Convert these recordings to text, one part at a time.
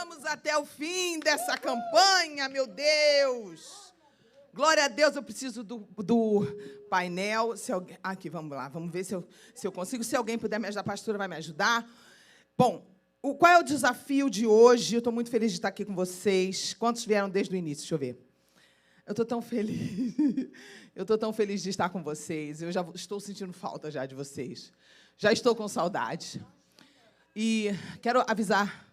Chegamos até o fim dessa campanha, meu Deus. Glória a Deus, eu preciso do painel. Aqui, vamos lá, vamos ver se eu consigo. Se alguém puder me ajudar, a pastora vai me ajudar. Bom, qual é o desafio de hoje? Eu estou muito feliz de estar aqui com vocês. Quantos vieram desde o início? Deixa eu ver. Eu estou tão feliz. Eu estou tão feliz de estar com vocês. Eu já estou sentindo falta já de vocês. Já estou com saudade. E quero avisar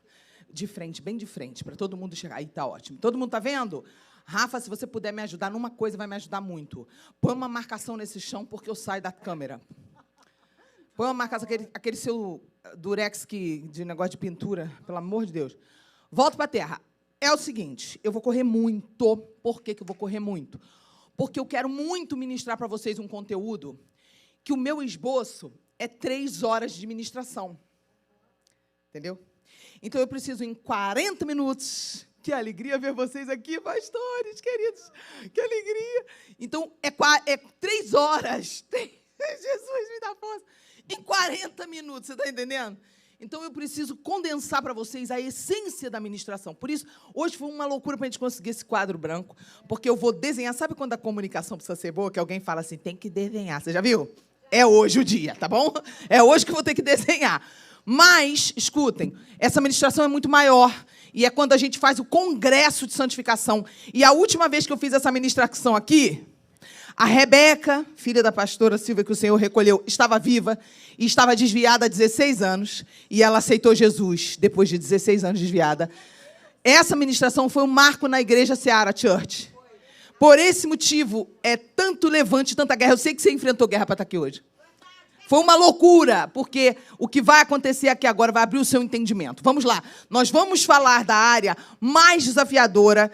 de frente, bem de frente, para todo mundo chegar. Aí está ótimo. Todo mundo está vendo? Rafa, se você puder me ajudar numa coisa, vai me ajudar muito. Põe uma marcação nesse chão, porque eu saio da câmera. Põe uma marcação, aquele seu durex de negócio de pintura, pelo amor de Deus. Volta para a terra. É o seguinte, eu vou correr muito. Por que eu vou correr muito? Porque eu quero muito ministrar para vocês um conteúdo que o meu esboço é 3 horas de ministração. Entendeu? Então, eu preciso, em 40 minutos... Que alegria ver vocês aqui, pastores, queridos. Que alegria. Então, é 3 horas. Jesus, me dá força. Em 40 minutos, você está entendendo? Então, eu preciso condensar para vocês a essência da ministração. Por isso, hoje foi uma loucura para a gente conseguir esse quadro branco, porque eu vou desenhar. Sabe quando a comunicação precisa ser boa? Que alguém fala assim, tem que desenhar. Você já viu? É hoje o dia, tá bom? É hoje que eu vou ter que desenhar. Mas, escutem, essa ministração é muito maior. E é quando a gente faz o congresso de santificação. E a última vez que eu fiz essa ministração aqui, a Rebeca, filha da pastora Silvia, que o Senhor recolheu, estava viva e estava desviada há 16 anos. E ela aceitou Jesus depois de 16 anos desviada. Essa ministração foi um marco na igreja Seara Church. Por esse motivo, é tanto levante, tanta guerra. Eu sei que você enfrentou guerra para estar aqui hoje. Foi uma loucura, porque o que vai acontecer aqui agora vai abrir o seu entendimento. Vamos lá. Nós vamos falar da área mais desafiadora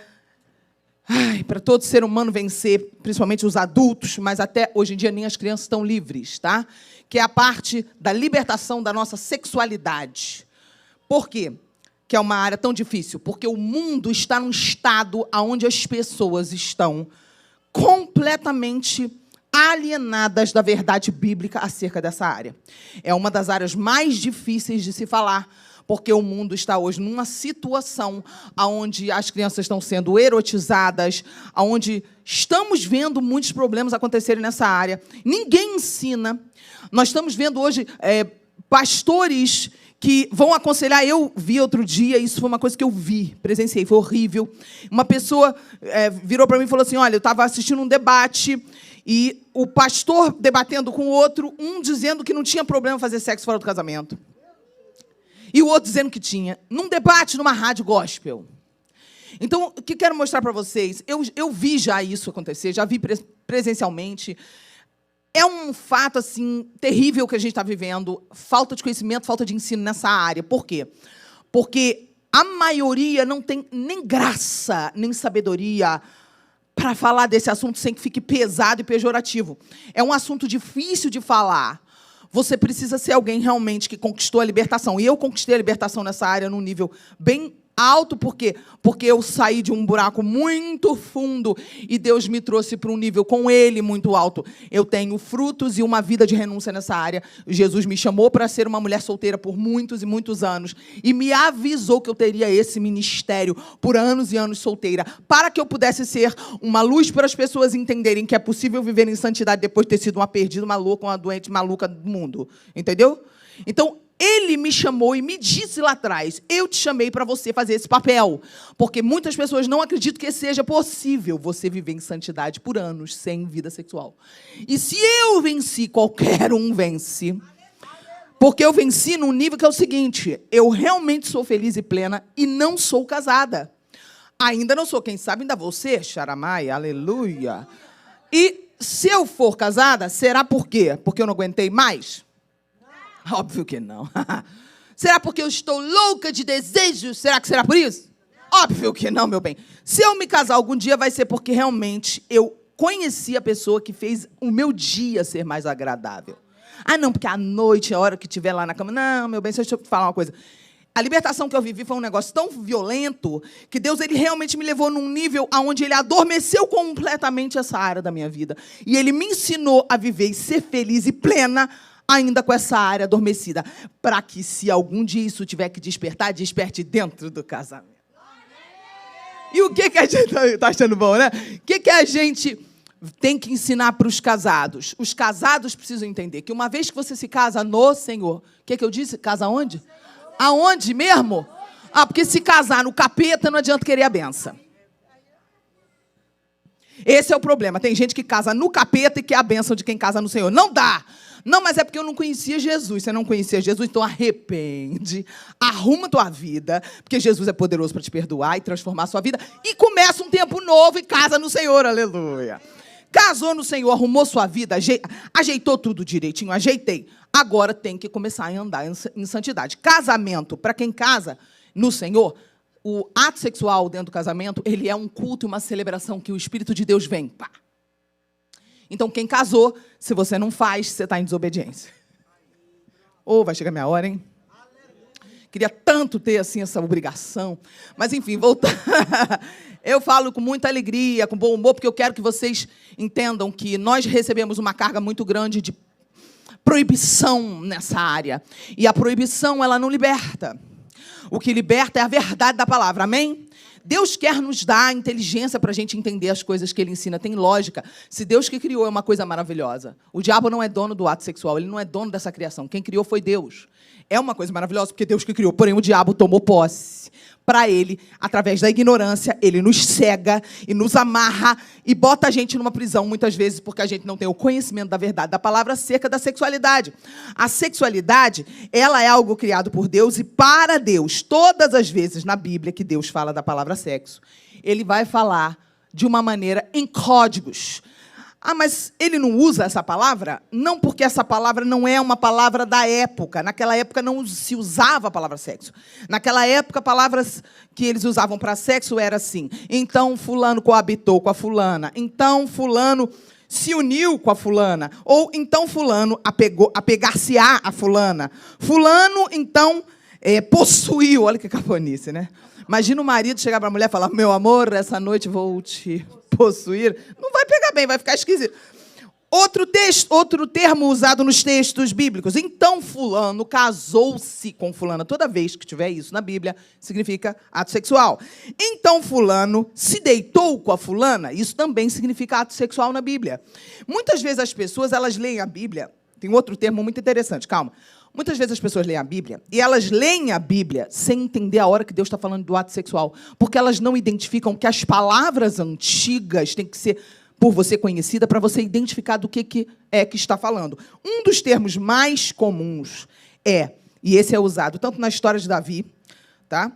para todo ser humano vencer, principalmente os adultos, mas até hoje em dia nem as crianças estão livres, tá? Que é a parte da libertação da nossa sexualidade. Por quê? Que é uma área tão difícil? Porque o mundo está num estado onde as pessoas estão completamente alienadas da verdade bíblica acerca dessa área. É uma das áreas mais difíceis de se falar, porque o mundo está hoje numa situação onde as crianças estão sendo erotizadas, onde estamos vendo muitos problemas acontecerem nessa área. Ninguém ensina. Nós estamos vendo hoje pastores que vão aconselhar. Eu vi outro dia, isso foi uma coisa que eu vi, presenciei, foi horrível. Uma pessoa virou para mim e falou assim, olha, eu estava assistindo um debate e o pastor debatendo com o outro, um dizendo que não tinha problema fazer sexo fora do casamento. E o outro dizendo que tinha. Num debate, numa rádio gospel. Então, o que quero mostrar para vocês? Eu vi já isso acontecer, já vi presencialmente. É um fato, assim, terrível que a gente está vivendo. Falta de conhecimento, falta de ensino nessa área. Por quê? Porque a maioria não tem nem graça, nem sabedoria para falar desse assunto sem que fique pesado e pejorativo. É um assunto difícil de falar. Você precisa ser alguém realmente que conquistou a libertação. E eu conquistei a libertação nessa área num nível bem alto. Por quê? Porque eu saí de um buraco muito fundo e Deus me trouxe para um nível com Ele muito alto. Eu tenho frutos e uma vida de renúncia nessa área. Jesus me chamou para ser uma mulher solteira por muitos e muitos anos e me avisou que eu teria esse ministério por anos e anos solteira, para que eu pudesse ser uma luz para as pessoas entenderem que é possível viver em santidade depois de ter sido uma perdida, uma louca, uma doente, maluca do mundo. Entendeu? Então, Ele me chamou e me disse lá atrás, eu te chamei para você fazer esse papel. Porque muitas pessoas não acreditam que seja possível você viver em santidade por anos sem vida sexual. E se eu venci, qualquer um vence. Porque eu venci num nível que é o seguinte, eu realmente sou feliz e plena e não sou casada. Ainda não sou, quem sabe ainda vou ser, Xaramai, aleluia. E se eu for casada, será por quê? Porque eu não aguentei mais? Óbvio que não. Será porque eu estou louca de desejos? Será que será por isso? Óbvio que não, meu bem. Se eu me casar algum dia, vai ser porque realmente eu conheci a pessoa que fez o meu dia ser mais agradável. Ah, não, porque à noite, a hora que estiver lá na cama... Não, meu bem, deixa eu te falar uma coisa. A libertação que eu vivi foi um negócio tão violento que Deus ele realmente me levou num nível onde Ele adormeceu completamente essa área da minha vida. E Ele me ensinou a viver e ser feliz e plena ainda com essa área adormecida, para que, se algum dia isso tiver que despertar, desperte dentro do casamento. E o que a gente está achando bom, né? O que a gente tem que ensinar para os casados? Os casados precisam entender que uma vez que você se casa no Senhor, o que eu disse? Casa onde? Aonde mesmo? Porque se casar no capeta, não adianta querer a benção. Esse é o problema. Tem gente que casa no capeta e quer a bênção de quem casa no Senhor. Não dá. Não, mas é porque eu não conhecia Jesus. Você não conhecia Jesus, então arrepende, arruma tua vida, porque Jesus é poderoso para te perdoar e transformar a sua vida, e começa um tempo novo e casa no Senhor, aleluia. Casou no Senhor, arrumou sua vida, ajeitou tudo direitinho, ajeitei. Agora tem que começar a andar em santidade. Casamento, para quem casa no Senhor, o ato sexual dentro do casamento, ele é um culto, uma celebração que o Espírito de Deus vem. Pá. Então, quem casou, se você não faz, você está em desobediência. Vai chegar minha hora, hein? Queria tanto ter, assim, essa obrigação. Mas, enfim, voltando. Eu falo com muita alegria, com bom humor, porque eu quero que vocês entendam que nós recebemos uma carga muito grande de proibição nessa área. E a proibição, ela não liberta. O que liberta é a verdade da palavra, amém? Deus quer nos dar inteligência para a gente entender as coisas que Ele ensina. Tem lógica. Se Deus que criou é uma coisa maravilhosa. O diabo não é dono do ato sexual. Ele não é dono dessa criação. Quem criou foi Deus. É uma coisa maravilhosa porque Deus que criou. Porém, o diabo tomou posse. Para ele, através da ignorância, ele nos cega e nos amarra e bota a gente numa prisão, muitas vezes, porque a gente não tem o conhecimento da verdade da palavra acerca da sexualidade. A sexualidade, ela é algo criado por Deus e para Deus. Todas as vezes na Bíblia que Deus fala da palavra sexo, Ele vai falar de uma maneira em códigos. Mas ele não usa essa palavra? Não, porque essa palavra não é uma palavra da época. Naquela época não se usava a palavra sexo. Naquela época, palavras que eles usavam para sexo era assim: então fulano coabitou com a fulana, então fulano se uniu com a fulana, ou então fulano apegar-se-á a fulana. Fulano, então, possuiu. Olha que cafonice, né? Imagina o marido chegar para a mulher e falar: meu amor, essa noite vou te possuir. Não vai pegar bem, vai ficar esquisito. Outro termo usado nos textos bíblicos. Então, fulano casou-se com fulana. Toda vez que tiver isso na Bíblia, significa ato sexual. Então, fulano se deitou com a fulana. Isso também significa ato sexual na Bíblia. Muitas vezes as pessoas, elas leem a Bíblia. Tem outro termo muito interessante, calma. Muitas vezes as pessoas leem a Bíblia e elas leem a Bíblia sem entender a hora que Deus está falando do ato sexual, porque elas não identificam que as palavras antigas têm que ser por você conhecida para você identificar do que é que está falando. Um dos termos mais comuns e esse é usado tanto na história de Davi, tá?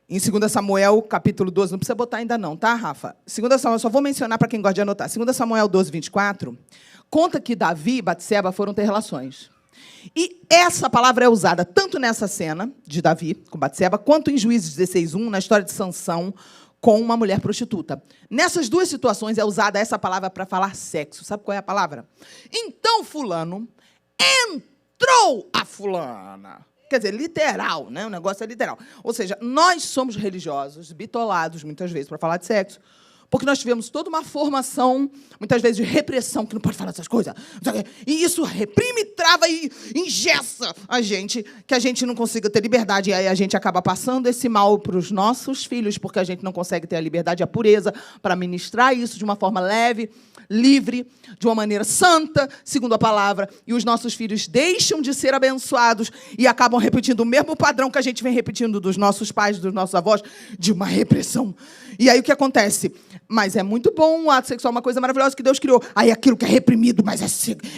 Em 2 Samuel, capítulo 12, não precisa botar ainda não, tá, Rafa? 2 Samuel, só vou mencionar para quem gosta de anotar. 2 Samuel 12, 24, conta que Davi e Batseba foram ter relações. E essa palavra é usada tanto nessa cena de Davi com Batseba, quanto em Juízes 16:1, na história de Sansão, com uma mulher prostituta. Nessas duas situações é usada essa palavra para falar sexo. Sabe qual é a palavra? Então fulano entrou a fulana. Quer dizer, literal, né? O negócio é literal. Ou seja, nós somos religiosos, bitolados, muitas vezes, para falar de sexo, porque nós tivemos toda uma formação, muitas vezes, de repressão, que não pode falar dessas coisas. E isso reprime, trava e engessa a gente, que a gente não consiga ter liberdade. E aí a gente acaba passando esse mal para os nossos filhos, porque a gente não consegue ter a liberdade e a pureza para ministrar isso de uma forma leve, livre, de uma maneira santa, segundo a palavra. E os nossos filhos deixam de ser abençoados e acabam repetindo o mesmo padrão que a gente vem repetindo dos nossos pais, dos nossos avós, de uma repressão. E aí o que acontece? Mas é muito bom, o ato sexual é uma coisa maravilhosa que Deus criou. Aí aquilo que é reprimido, mas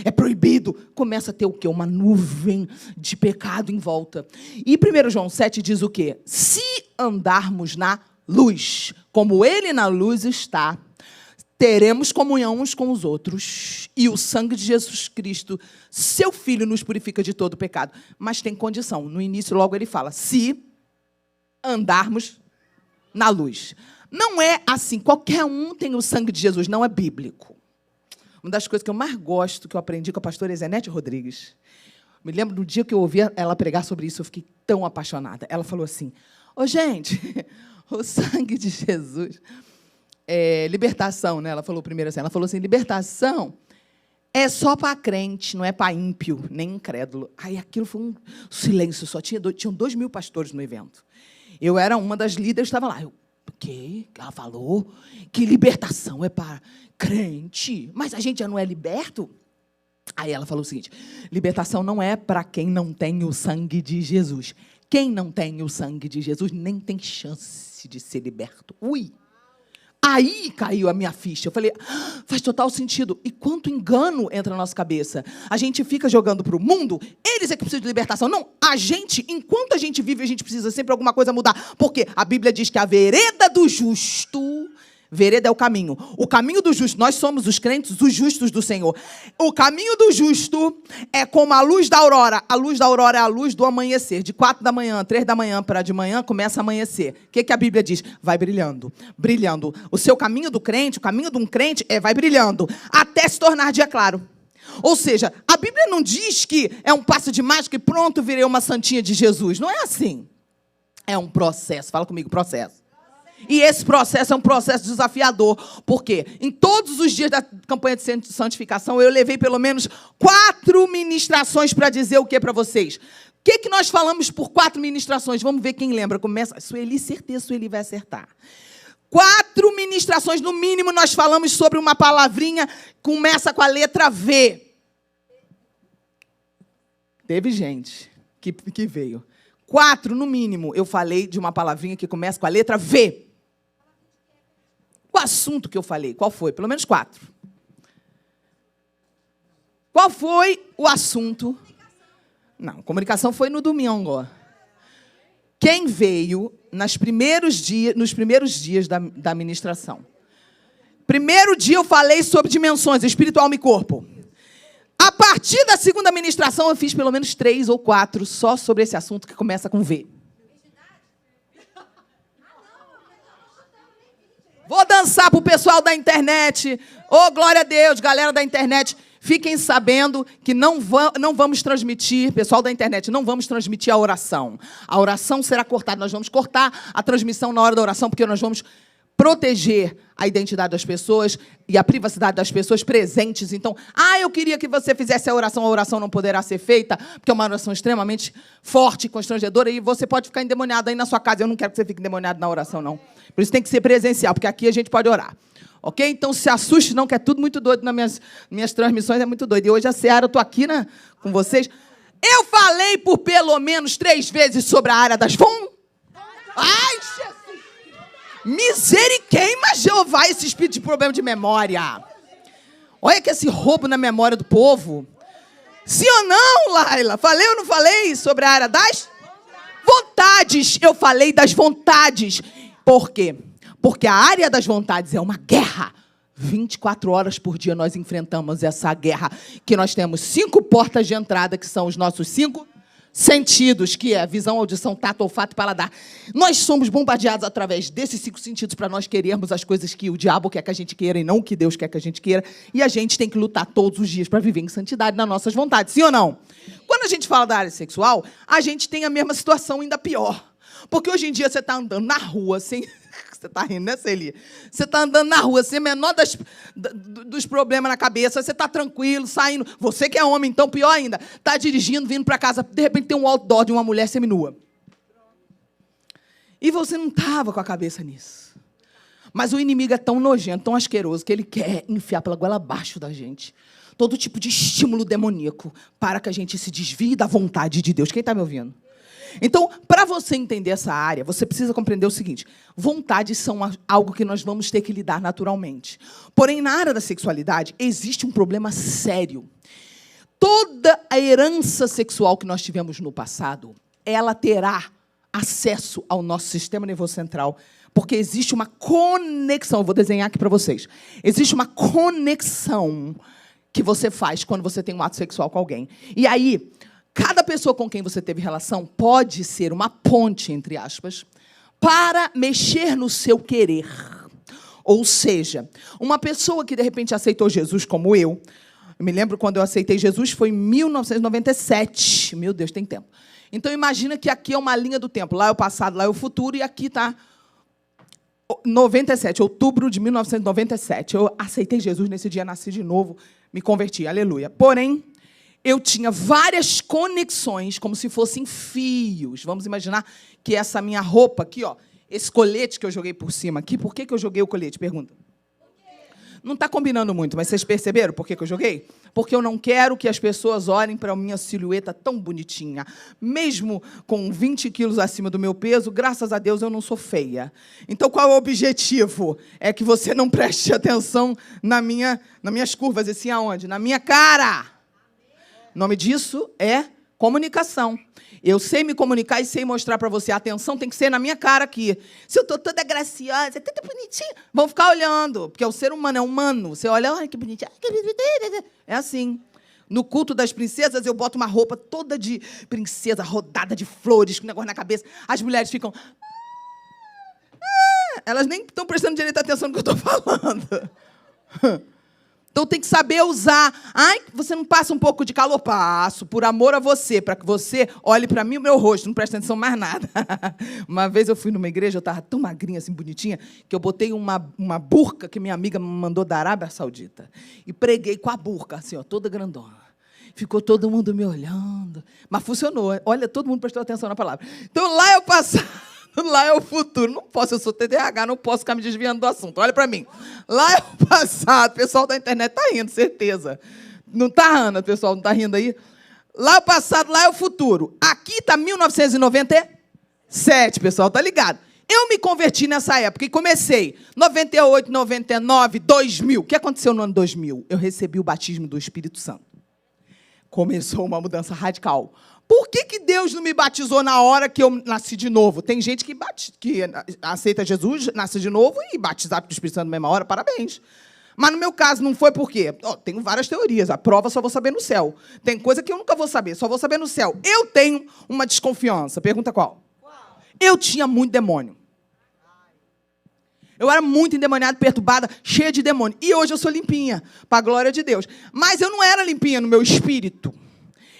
é proibido, começa a ter o quê? Uma nuvem de pecado em volta. E 1 João 7 diz o quê? Se andarmos na luz, como Ele na luz está, teremos comunhão uns com os outros. E o sangue de Jesus Cristo, seu Filho, nos purifica de todo pecado. Mas tem condição. No início, logo, ele fala: se andarmos na luz. Não é assim, qualquer um tem o sangue de Jesus, não é bíblico. Uma das coisas que eu mais gosto, que eu aprendi com a pastora Zenete Rodrigues, me lembro do dia que eu ouvi ela pregar sobre isso, eu fiquei tão apaixonada. Ela falou assim: gente, o sangue de Jesus é libertação, né? Ela falou primeiro assim, libertação É só para crente, não é para ímpio, nem incrédulo. Aí aquilo foi um silêncio, tinham 2.000 pastores no evento. Eu era uma das líderes, estava lá. O quê? Ela falou que libertação é para crente, mas a gente já não é liberto? Aí ela falou o seguinte: libertação não é para quem não tem o sangue de Jesus. Quem não tem o sangue de Jesus nem tem chance de ser liberto. Ui! Aí caiu a minha ficha. Eu falei, faz total sentido. E quanto engano entra na nossa cabeça. A gente fica jogando para o mundo, eles é que precisam de libertação. Não, a gente, enquanto a gente vive, a gente precisa sempre alguma coisa mudar. Porque a Bíblia diz que a vereda do justo... Vereda é o caminho. O caminho do justo, nós somos os crentes, os justos do Senhor. O caminho do justo é como a luz da aurora. A luz da aurora é a luz do amanhecer. De 4 da manhã, 3 da manhã para de manhã, começa a amanhecer. O que a Bíblia diz? Vai brilhando, brilhando. O seu caminho do crente, o caminho de um crente vai brilhando, até se tornar dia claro. Ou seja, a Bíblia não diz que é um passo de mágica e pronto, virei uma santinha de Jesus. Não é assim. É um processo. Fala comigo, processo. E esse processo é um processo desafiador. Por quê? Em todos os dias da campanha de santificação, eu levei pelo menos 4 ministrações para dizer o que para vocês. O que nós falamos por 4 ministrações? Vamos ver quem lembra. Começa. Sueli, certeza, Sueli vai acertar. 4 ministrações, no mínimo, nós falamos sobre uma palavrinha que começa com a letra V. Teve gente que veio. 4, no mínimo, eu falei de uma palavrinha que começa com a letra V. O assunto que eu falei, qual foi? Pelo menos 4. Qual foi o assunto? Não, comunicação foi no domingo. Quem veio nos primeiros dias da ministração? Primeiro dia eu falei sobre dimensões, espírito, alma e corpo. A partir da segunda ministração, eu fiz pelo menos 3 ou 4 só sobre esse assunto que começa com V. Vou dançar para o pessoal da internet. Oh, glória a Deus, galera da internet. Fiquem sabendo que não vamos transmitir, pessoal da internet, não vamos transmitir a oração. A oração será cortada. Nós vamos cortar a transmissão na hora da oração, porque nós vamos proteger a identidade das pessoas e a privacidade das pessoas presentes. Então, eu queria que você fizesse a oração não poderá ser feita, porque é uma oração extremamente forte, constrangedora, e você pode ficar endemoniado aí na sua casa. Eu não quero que você fique endemoniado na oração, não. Por isso tem que ser presencial, porque aqui a gente pode orar. Ok? Então, se assuste não, que é tudo muito doido nas minhas transmissões, é muito doido. E hoje a Seara, eu estou aqui com vocês. Eu falei por pelo menos 3 vezes sobre a área das Ai, Jesus! Misericórdia, Jeová, esse espírito de problema de memória. Olha que esse roubo na memória do povo. Sim ou não, Laila? Falei ou não falei sobre a área das vontades? Eu falei das vontades. Por quê? Porque a área das vontades é uma guerra. 24 horas por dia nós enfrentamos essa guerra. Que nós temos 5 portas de entrada, que são os nossos 5 sentidos, que é visão, audição, tato, olfato e paladar. Nós somos bombardeados através desses 5 sentidos para nós querermos as coisas que o diabo quer que a gente queira e não o que Deus quer que a gente queira. E a gente tem que lutar todos os dias para viver em santidade nas nossas vontades. Sim ou não? Quando a gente fala da área sexual, a gente tem a mesma situação, ainda pior. Porque hoje em dia você está andando na rua sem... Você está rindo, né, Celi? Você está andando na rua sem o menor dos problemas na cabeça, você está tranquilo, saindo. Você que é homem, então, pior ainda. Está dirigindo, vindo para casa, de repente tem um outdoor de uma mulher seminua. E você não estava com a cabeça nisso. Mas o inimigo é tão nojento, tão asqueroso, que ele quer enfiar pela goela abaixo da gente todo tipo de estímulo demoníaco para que a gente se desvie da vontade de Deus. Quem está me ouvindo? Então, para você entender essa área, você precisa compreender o seguinte: vontades são algo que nós vamos ter que lidar naturalmente. Porém, na área da sexualidade, existe um problema sério. Toda a herança sexual que nós tivemos no passado, ela terá acesso ao nosso sistema nervoso central, porque existe uma conexão. Eu vou desenhar aqui para vocês. Existe uma conexão que você faz quando você tem um ato sexual com alguém. E aí, cada pessoa com quem você teve relação pode ser uma ponte, entre aspas, para mexer no seu querer. Ou seja, uma pessoa que, de repente, aceitou Jesus como eu me lembro quando eu aceitei Jesus, foi em 1997. Meu Deus, tem tempo. Então, imagina que aqui é uma linha do tempo. Lá é o passado, lá é o futuro, e aqui está 97, outubro de 1997. Eu aceitei Jesus nesse dia, nasci de novo. me converti, aleluia. Porém, eu tinha várias conexões, como se fossem fios. Vamos imaginar que essa minha roupa aqui, ó, esse colete que eu joguei por cima aqui, por que eu joguei o colete? Pergunta. Não está combinando muito, mas vocês perceberam por que eu joguei? Porque eu não quero que as pessoas olhem para a minha silhueta tão bonitinha. Mesmo com 20 quilos acima do meu peso, graças a Deus eu não sou feia. Então, qual é o objetivo? É que você não preste atenção nas minhas curvas, assim, aonde? Na minha cara. O nome disso é comunicação. Eu sei me comunicar e sei mostrar para você. A atenção tem que ser na minha cara aqui. Se eu estou toda graciosa, toda bonitinha, vão ficar olhando. Porque o ser humano é humano. Você olha, ai, que bonitinha. É assim. No culto das princesas, eu boto uma roupa toda de princesa, rodada de flores, com um negócio na cabeça. As mulheres ficam... Elas nem estão prestando direito atenção no que eu estou falando. Então, tem que saber usar. Ai, você não passa um pouco de calor? Passo, por amor a você, para que você olhe para mim o meu rosto, não preste atenção mais nada. Uma vez eu fui numa igreja, eu estava tão magrinha, assim, bonitinha, que eu botei uma burca que minha amiga me mandou da Arábia Saudita. E preguei com a burca, assim, ó, toda grandona. Ficou todo mundo me olhando. Mas funcionou. Olha, todo mundo prestou atenção na palavra. Então, lá eu passava. Lá é o futuro. Não posso, eu sou TDAH, não posso ficar me desviando do assunto. Olha para mim. Lá é o passado. O pessoal da internet está rindo, certeza. Não está, Ana? O pessoal não está rindo aí? Lá é o passado, lá é o futuro. Aqui está 1997, pessoal, tá ligado? Eu me converti nessa época e comecei 98, 99, 2000. O que aconteceu no ano 2000? Eu recebi o batismo do Espírito Santo. Começou uma mudança radical. Por que Deus não me batizou na hora que eu nasci de novo? Tem gente que aceita Jesus, nasce de novo e batizar com o Espírito Santo na mesma hora, parabéns. Mas no meu caso não foi por quê? Tenho várias teorias, a prova só vou saber no céu. Tem coisa que eu nunca vou saber, só vou saber no céu. Eu tenho uma desconfiança. Pergunta qual? Eu tinha muito demônio. Eu era muito endemoniada, perturbada, cheia de demônio. E hoje eu sou limpinha, para a glória de Deus. Mas eu não era limpinha no meu espírito.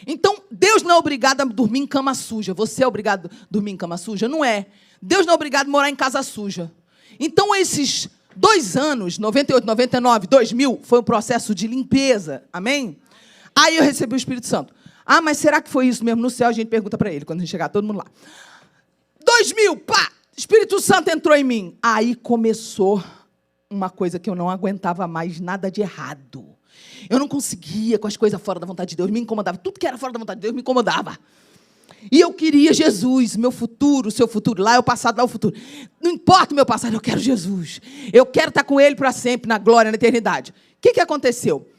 Então, Deus não é obrigado a dormir em cama suja. Você é obrigado a dormir em cama suja? Não é. Deus não é obrigado a morar em casa suja. Então, esses 2 anos, 98, 99, 2000, foi um processo de limpeza. Amém? Aí eu recebi o Espírito Santo. Ah, mas será que foi isso mesmo no céu? A gente pergunta para ele, quando a gente chegar, todo mundo lá. 2000, pá! Espírito Santo entrou em mim. Aí começou uma coisa que eu não aguentava mais, nada de errado. Eu não conseguia com as coisas fora da vontade de Deus, me incomodava. Tudo que era fora da vontade de Deus me incomodava. E eu queria Jesus, meu futuro, o seu futuro. Lá é o passado, lá é o futuro. Não importa o meu passado, eu quero Jesus. Eu quero estar com Ele para sempre, na glória, na eternidade. O que aconteceu?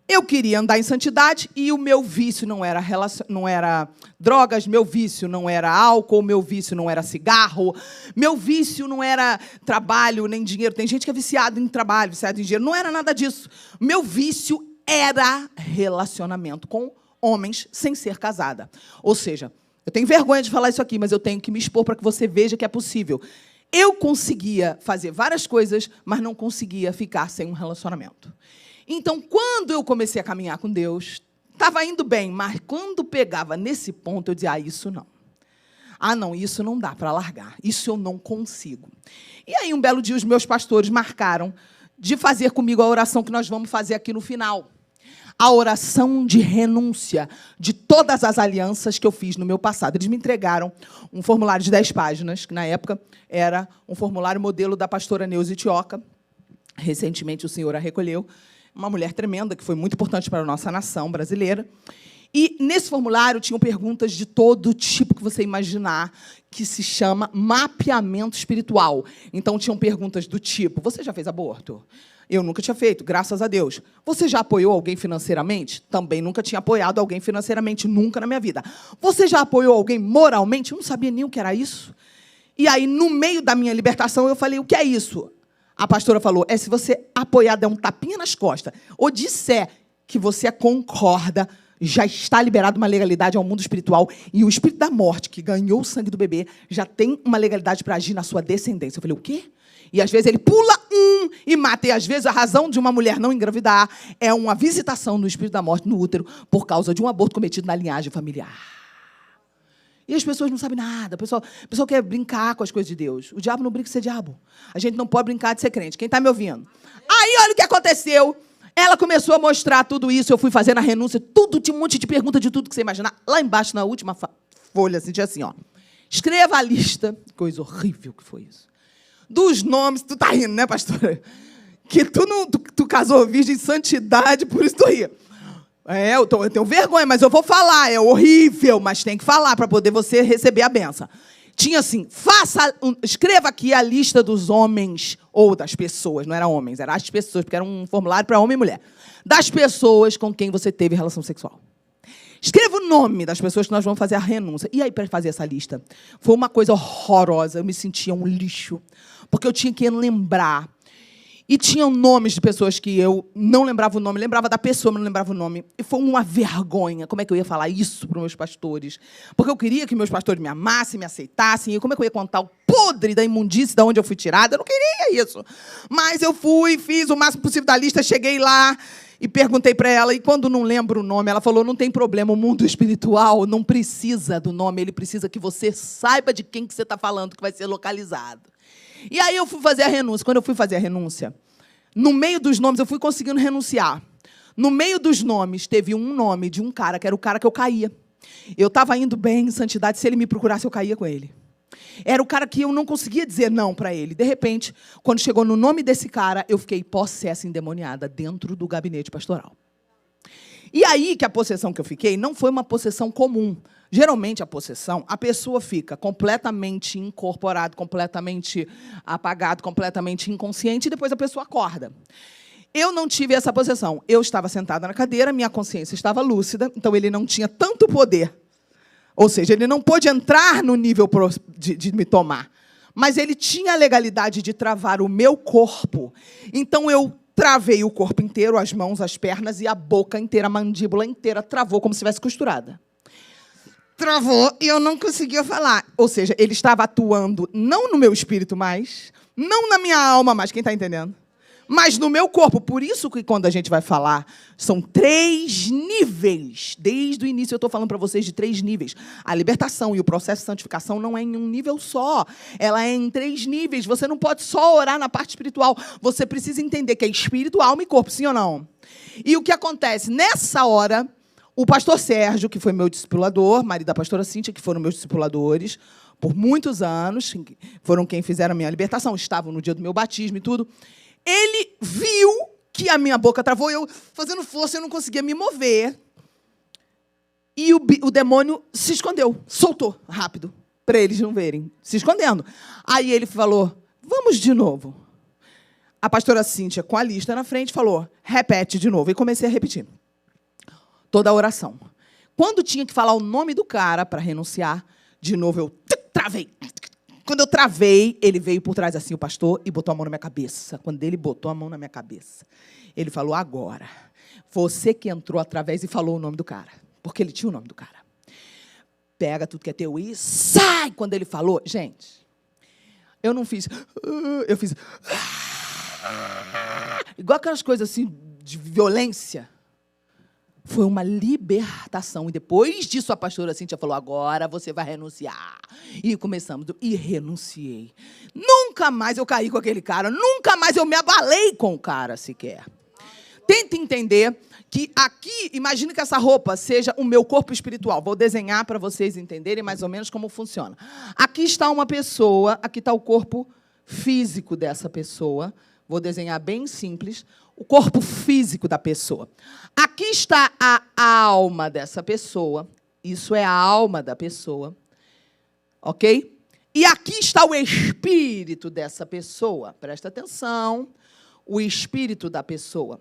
Eu queria andar em santidade e o meu vício não era drogas, meu vício não era álcool, meu vício não era cigarro, meu vício não era trabalho nem dinheiro. Tem gente que é viciado em trabalho, viciado em dinheiro. Não era nada disso. Meu vício era relacionamento com homens sem ser casada. Ou seja, eu tenho vergonha de falar isso aqui, mas eu tenho que me expor para que você veja que é possível. Eu conseguia fazer várias coisas, mas não conseguia ficar sem um relacionamento. Então, quando eu comecei a caminhar com Deus, estava indo bem, mas quando pegava nesse ponto, eu dizia, isso não. Ah, não, isso não dá para largar. Isso eu não consigo. E aí, um belo dia, os meus pastores marcaram de fazer comigo a oração que nós vamos fazer aqui no final. A oração de renúncia de todas as alianças que eu fiz no meu passado. Eles me entregaram um formulário de 10 páginas, que na época era um formulário modelo da pastora Neuza Itioca. Recentemente o senhor a recolheu. Uma mulher tremenda, que foi muito importante para a nossa nação brasileira. E, nesse formulário, tinham perguntas de todo tipo que você imaginar, que se chama mapeamento espiritual. Então, tinham perguntas do tipo, você já fez aborto? Eu nunca tinha feito, graças a Deus. Você já apoiou alguém financeiramente? Também nunca tinha apoiado alguém financeiramente, nunca na minha vida. Você já apoiou alguém moralmente? Eu não sabia nem o que era isso. E aí, no meio da minha libertação, eu falei, o que é isso? A pastora falou, se você apoiar, der um tapinha nas costas, ou disser que você concorda, já está liberada uma legalidade ao mundo espiritual, e o espírito da morte, que ganhou o sangue do bebê, já tem uma legalidade para agir na sua descendência. Eu falei, o quê? E, às vezes, ele pula e mata. E, às vezes, a razão de uma mulher não engravidar é uma visitação do espírito da morte no útero por causa de um aborto cometido na linhagem familiar. E as pessoas não sabem nada. O pessoal quer brincar com as coisas de Deus. O diabo não brinca de ser diabo. A gente não pode brincar de ser crente. Quem está me ouvindo? Aí, olha o que aconteceu. Ela começou a mostrar tudo isso, eu fui fazendo a renúncia, tudo, tinha um monte de pergunta de tudo que você imaginar. Lá embaixo, na última folha, assim, tinha assim, ó. Escreva a lista, coisa horrível que foi isso, dos nomes, tu tá rindo, né, pastora? Que tu casou virgem de santidade, por isso tu ria. Eu tenho vergonha, mas eu vou falar, é horrível, mas tem que falar para poder você receber a benção. Tinha assim, escreva aqui a lista dos homens, ou das pessoas, não era homens, era as pessoas, porque era um formulário para homem e mulher. Das pessoas com quem você teve relação sexual. Escreva o nome das pessoas que nós vamos fazer a renúncia. E aí, para fazer essa lista, foi uma coisa horrorosa, eu me sentia um lixo, porque eu tinha que lembrar. E tinham nomes de pessoas que eu não lembrava o nome, lembrava da pessoa, mas não lembrava o nome. E foi uma vergonha. Como é que eu ia falar isso para os meus pastores? Porque eu queria que meus pastores me amassem, me aceitassem. E como é que eu ia contar o podre da imundície de onde eu fui tirada? Eu não queria isso. Mas eu fui, fiz o máximo possível da lista, cheguei lá e perguntei para ela. E quando não lembro o nome, ela falou, não tem problema, o mundo espiritual não precisa do nome, ele precisa que você saiba de quem que você está falando, que vai ser localizado. E aí eu fui fazer a renúncia. Quando eu fui fazer a renúncia, no meio dos nomes, eu fui conseguindo renunciar. No meio dos nomes, teve um nome de um cara, que era o cara que eu caía. Eu estava indo bem em santidade, se ele me procurasse, eu caía com ele. Era o cara que eu não conseguia dizer não para ele. De repente, quando chegou no nome desse cara, eu fiquei possessa, endemoniada, dentro do gabinete pastoral. E aí que a possessão que eu fiquei não foi uma possessão comum. Geralmente, a possessão, a pessoa fica completamente incorporada, completamente apagada, completamente inconsciente, e depois a pessoa acorda. Eu não tive essa possessão. Eu estava sentada na cadeira, minha consciência estava lúcida, então ele não tinha tanto poder. Ou seja, ele não pôde entrar no nível de me tomar. Mas ele tinha a legalidade de travar o meu corpo. Então, eu travei o corpo inteiro, as mãos, as pernas e a boca inteira, a mandíbula inteira travou como se estivesse costurada. Travou e eu não conseguia falar. Ou seja, ele estava atuando não no meu espírito mais, não na minha alma mais, quem está entendendo? Mas no meu corpo. Por isso que quando a gente vai falar, são 3 níveis. Desde o início eu estou falando para vocês de 3 níveis. A libertação e o processo de santificação não é em um nível só. Ela é em 3 níveis. Você não pode só orar na parte espiritual. Você precisa entender que é espírito, alma e corpo, sim ou não? E o que acontece? Nessa hora, o pastor Sérgio, que foi meu discipulador, marido da pastora Cíntia, que foram meus discipuladores por muitos anos, foram quem fizeram a minha libertação, estavam no dia do meu batismo e tudo. Ele viu que a minha boca travou, eu fazendo força, eu não conseguia me mover. E o demônio se escondeu, soltou rápido, para eles não verem, se escondendo. Aí ele falou, vamos de novo. A pastora Cíntia, com a lista na frente, falou, repete de novo. E comecei a repetir toda a oração. Quando tinha que falar o nome do cara para renunciar, de novo eu travei. Quando eu travei, ele veio por trás assim, o pastor, e botou a mão na minha cabeça. Quando ele botou a mão na minha cabeça, ele falou, agora, você que entrou através e falou o nome do cara, porque ele tinha o nome do cara. Pega tudo que é teu e sai! Quando ele falou, gente, eu não fiz, eu fiz, igual aquelas coisas assim, de violência. Foi uma libertação. E depois disso, a pastora Cíntia falou, agora você vai renunciar. E começamos. E renunciei. Nunca mais eu caí com aquele cara. Nunca mais eu me abalei com o cara sequer. Tenta entender que aqui, imagine que essa roupa seja o meu corpo espiritual. Vou desenhar para vocês entenderem mais ou menos como funciona. Aqui está uma pessoa, aqui está o corpo físico dessa pessoa. Vou desenhar bem simples. O corpo físico da pessoa. Aqui está a alma dessa pessoa. Isso é a alma da pessoa. Ok? E aqui está o espírito dessa pessoa. Presta atenção. O espírito da pessoa.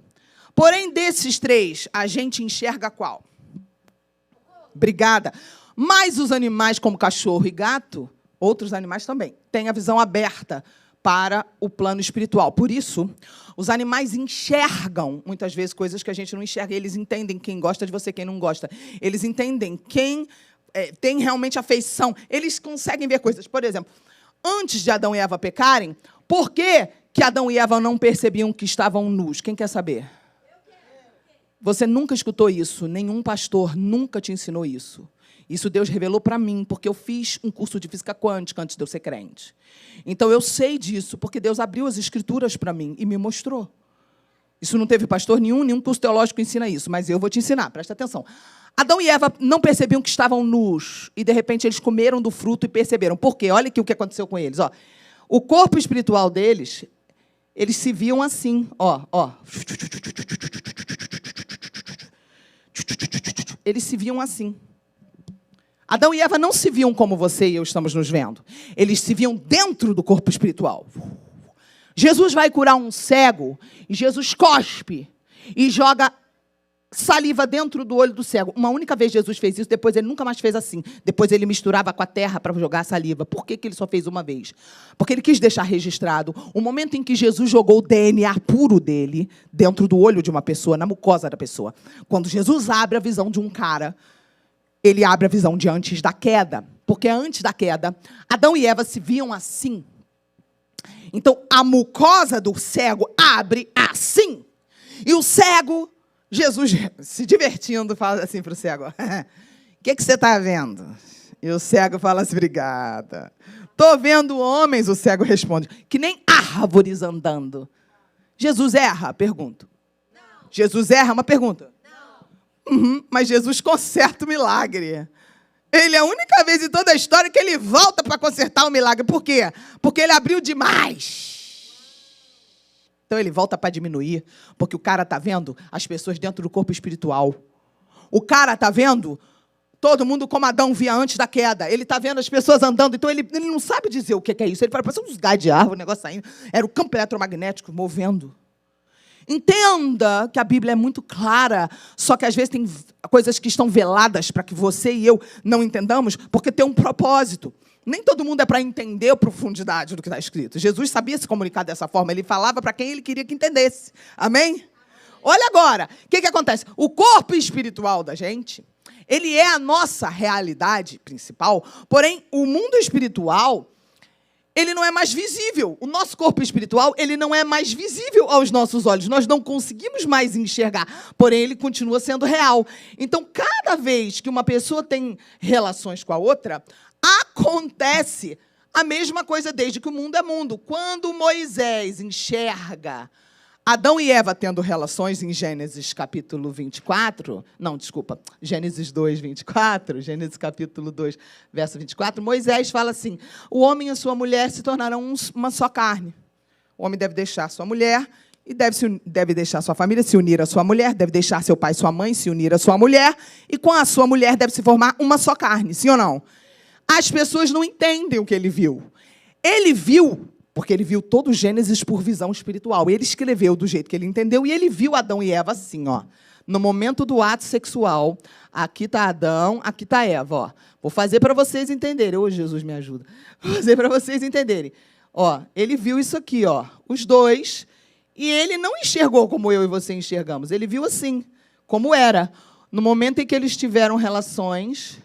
Porém, desses 3, a gente enxerga qual? Obrigada. Mas os animais, como cachorro e gato, outros animais também, têm a visão aberta para o plano espiritual. Por isso, os animais enxergam, muitas vezes, coisas que a gente não enxerga. Eles entendem quem gosta de você, quem não gosta. Eles entendem quem tem realmente afeição. Eles conseguem ver coisas. Por exemplo, antes de Adão e Eva pecarem, por que Adão e Eva não percebiam que estavam nus? Quem quer saber? Você nunca escutou isso. Nenhum pastor nunca te ensinou isso. Isso Deus revelou para mim, porque eu fiz um curso de física quântica antes de eu ser crente. Então, eu sei disso, porque Deus abriu as escrituras para mim e me mostrou. Isso não teve pastor nenhum curso teológico ensina isso, mas eu vou te ensinar, presta atenção. Adão e Eva não percebiam que estavam nus, e de repente eles comeram do fruto e perceberam. Por quê? Olha aqui o que aconteceu com eles. Ó. O corpo espiritual deles, eles se viam assim. Ó. Eles se viam assim. Adão e Eva não se viam como você e eu estamos nos vendo. Eles se viam dentro do corpo espiritual. Jesus vai curar um cego, e Jesus cospe e joga saliva dentro do olho do cego. Uma única vez Jesus fez isso, depois ele nunca mais fez assim. Depois ele misturava com a terra para jogar a saliva. Por que ele só fez uma vez? Porque ele quis deixar registrado o momento em que Jesus jogou o DNA puro dele dentro do olho de uma pessoa, na mucosa da pessoa. Quando Jesus abre a visão de um cara, ele abre a visão de antes da queda. Porque antes da queda, Adão e Eva se viam assim. Então, a mucosa do cego abre assim. E o cego... Jesus, se divertindo, fala assim para o cego: o que você está vendo? E o cego fala assim: obrigada. Estou vendo homens, o cego responde, que nem árvores andando. Jesus erra? Pergunto. Não. Jesus erra? Uma pergunta. Não. Mas Jesus conserta o milagre. Ele é a única vez em toda a história que ele volta para consertar o milagre. Por quê? Porque ele abriu demais. Então, ele volta para diminuir, porque o cara está vendo as pessoas dentro do corpo espiritual. O cara está vendo todo mundo como Adão via antes da queda. Ele está vendo as pessoas andando, então ele não sabe dizer o que é isso. Ele fala, parece uns galhos de árvore, o negócio saindo. Era o campo eletromagnético movendo. Entenda que a Bíblia é muito clara, só que às vezes tem coisas que estão veladas para que você e eu não entendamos, porque tem um propósito. Nem todo mundo é para entender a profundidade do que está escrito. Jesus sabia se comunicar dessa forma. Ele falava para quem ele queria que entendesse. Amém? Olha agora. O que acontece? O corpo espiritual da gente, ele é a nossa realidade principal. Porém, o mundo espiritual, ele não é mais visível. O nosso corpo espiritual, ele não é mais visível aos nossos olhos. Nós não conseguimos mais enxergar. Porém, ele continua sendo real. Então, cada vez que uma pessoa tem relações com a outra, acontece a mesma coisa desde que o mundo é mundo. Quando Moisés enxerga Adão e Eva tendo relações em Gênesis capítulo 24, Gênesis 2, 24, Gênesis capítulo 2, verso 24, Moisés fala assim, o homem e a sua mulher se tornarão uma só carne. O homem deve deixar sua mulher e deve deixar sua família, se unir à sua mulher, deve deixar seu pai e sua mãe, se unir à sua mulher, e com a sua mulher deve se formar uma só carne, sim ou não? As pessoas não entendem o que ele viu. Ele viu, porque ele viu todo o Gênesis por visão espiritual. Ele escreveu do jeito que ele entendeu e ele viu Adão e Eva assim, ó. No momento do ato sexual, aqui está Adão, aqui está Eva, ó. Vou fazer para vocês entenderem. Ô, Jesus, me ajuda. Vou fazer para vocês entenderem. Ó, ele viu isso aqui, ó, os dois, e ele não enxergou como eu e você enxergamos. Ele viu assim, como era. No momento em que eles tiveram relações,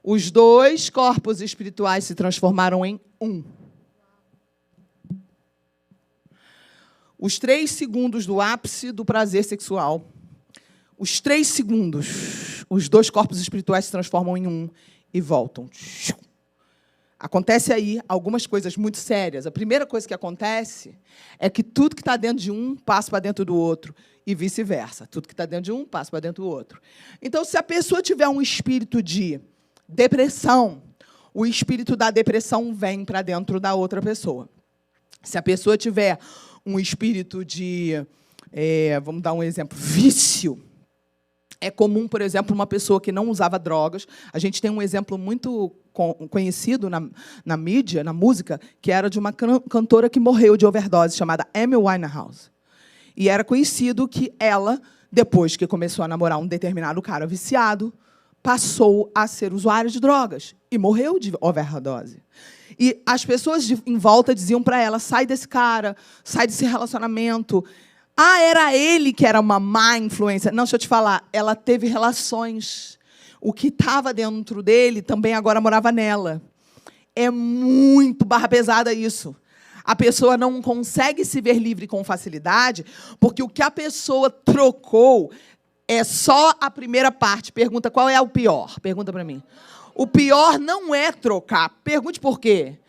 os dois corpos espirituais se transformaram em um. Os 3 segundos do ápice do prazer sexual, os 3 segundos, os 2 corpos espirituais se transformam em um e voltam. Acontece aí algumas coisas muito sérias. A primeira coisa que acontece é que tudo que está dentro de um passa para dentro do outro e vice-versa. Tudo que está dentro de um passa para dentro do outro. Então, se a pessoa tiver um espírito de depressão, o espírito da depressão vem para dentro da outra pessoa. Se a pessoa tiver um espírito de, vamos dar um exemplo, vício, é comum, por exemplo, uma pessoa que não usava drogas. A gente tem um exemplo muito conhecido na mídia, na música, que era de uma cantora que morreu de overdose, chamada Amy Winehouse. E era conhecido que ela, depois que começou a namorar um determinado cara viciado, passou a ser usuário de drogas e morreu de overdose. E as pessoas em volta diziam para ela, sai desse cara, sai desse relacionamento. Ah, era ele que era uma má influência. Não, deixa eu te falar, ela teve relações. O que estava dentro dele também agora morava nela. É muito barra pesada isso. A pessoa não consegue se ver livre com facilidade, porque o que a pessoa trocou é só a primeira parte. Pergunta, qual é o pior? Pergunta para mim. O pior não é trocar. Pergunte por quê.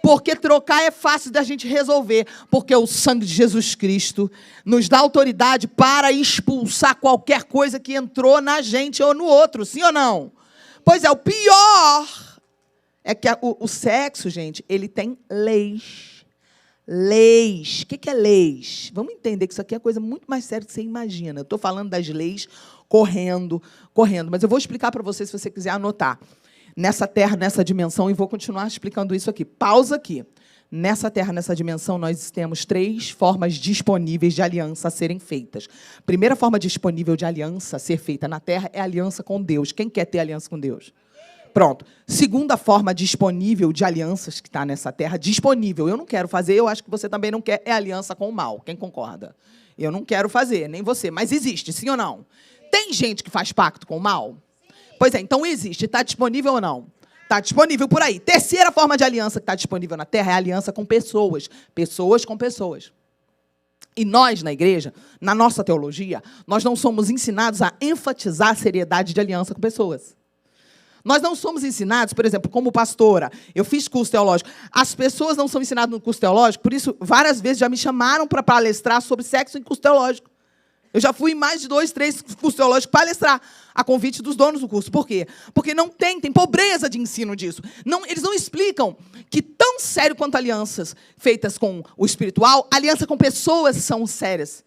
Porque trocar é fácil da gente resolver. Porque o sangue de Jesus Cristo nos dá autoridade para expulsar qualquer coisa que entrou na gente ou no outro. Sim ou não? Pois é, o pior é que o sexo, gente, ele tem leis. Leis. O que é leis? Vamos entender que isso aqui é coisa muito mais séria do que você imagina. Eu estou falando das leis correndo. Mas eu vou explicar para você, se você quiser anotar. Nessa terra, nessa dimensão, e vou continuar explicando isso aqui. Pausa aqui. Nessa terra, nessa dimensão, nós temos 3 formas disponíveis de aliança a serem feitas. Primeira forma disponível de aliança a ser feita na terra é a aliança com Deus. Quem quer ter aliança com Deus? Pronto. Segunda forma disponível de alianças que está nessa terra, disponível. Eu não quero fazer, eu acho que você também não quer, é aliança com o mal. Quem concorda? Eu não quero fazer, nem você. Mas existe, sim ou não? Tem gente que faz pacto com o mal? Pois é, então existe. Está disponível ou não? Está disponível por aí. Terceira forma de aliança que está disponível na Terra é a aliança com pessoas. Pessoas com pessoas. E nós, na igreja, na nossa teologia, nós não somos ensinados a enfatizar a seriedade de aliança com pessoas. Nós não somos ensinados, por exemplo, como pastora, eu fiz curso teológico, as pessoas não são ensinadas no curso teológico, por isso, várias vezes já me chamaram para palestrar sobre sexo em curso teológico. Eu já fui em mais de 2, 3 cursos teológicos palestrar a convite dos donos do curso. Por quê? Porque não tem pobreza de ensino disso. Eles não explicam que, tão sério quanto alianças feitas com o espiritual, aliança com pessoas são sérias.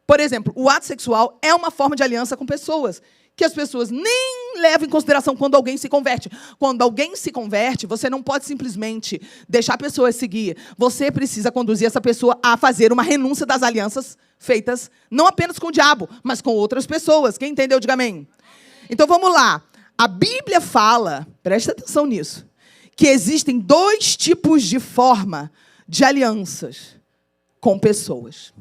Por exemplo, o ato sexual é uma forma de aliança com pessoas, que as pessoas nem levam em consideração quando alguém se converte. Quando alguém se converte, você não pode simplesmente deixar a pessoa seguir. Você precisa conduzir essa pessoa a fazer uma renúncia das alianças feitas não apenas com o diabo, mas com outras pessoas. Quem entendeu, diga amém. Então, vamos lá. A Bíblia fala, presta atenção nisso, que existem 2 tipos de forma de alianças com pessoas.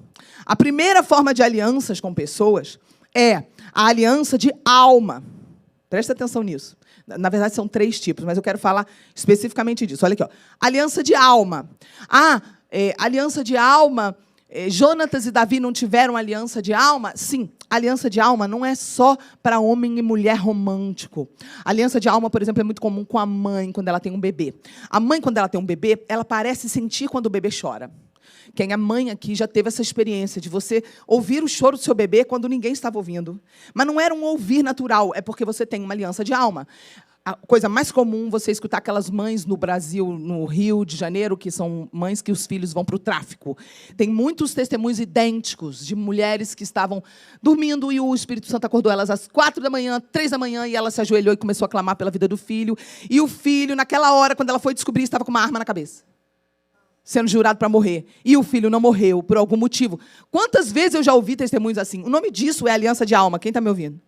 A primeira forma de alianças com pessoas é a aliança de alma. Presta atenção nisso. Na verdade, são 3 tipos, mas eu quero falar especificamente disso. Olha aqui, ó. Aliança de alma. Aliança de alma. Jonatas e Davi não tiveram aliança de alma? Sim, aliança de alma não é só para homem e mulher romântico. Aliança de alma, por exemplo, é muito comum com a mãe quando ela tem um bebê. A mãe, quando ela tem um bebê, ela parece sentir quando o bebê chora. Quem é mãe aqui já teve essa experiência de você ouvir o choro do seu bebê quando ninguém estava ouvindo. Mas não era um ouvir natural, é porque você tem uma aliança de alma. A coisa mais comum, você escutar aquelas mães no Brasil, no Rio de Janeiro, que são mães que os filhos vão para o tráfico. Tem muitos testemunhos idênticos de mulheres que estavam dormindo e o Espírito Santo acordou elas às 4 da manhã, 3 da manhã, e ela se ajoelhou e começou a clamar pela vida do filho. E o filho, naquela hora, quando ela foi descobrir, estava com uma arma na cabeça, sendo jurado para morrer. E o filho não morreu por algum motivo. Quantas vezes eu já ouvi testemunhos assim? O nome disso é aliança de alma. Quem está me ouvindo?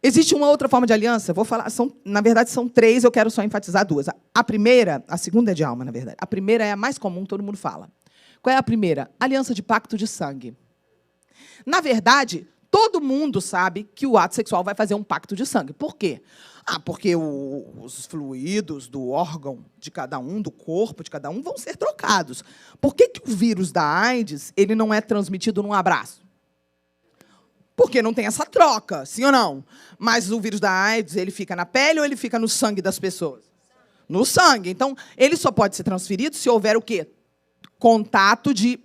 Existe uma outra forma de aliança, vou falar, na verdade são 3, eu quero só enfatizar 2. A segunda é de alma, na verdade. A primeira é a mais comum, todo mundo fala. Qual é a primeira? Aliança de pacto de sangue. Na verdade, todo mundo sabe que o ato sexual vai fazer um pacto de sangue. Por quê? Porque os fluidos do órgão de cada um, do corpo de cada um, vão ser trocados. Por que o vírus da AIDS ele não é transmitido num abraço? Porque não tem essa troca, sim ou não? Mas o vírus da AIDS, ele fica na pele ou ele fica no sangue das pessoas? No sangue. Então, ele só pode ser transferido se houver o quê? Contato de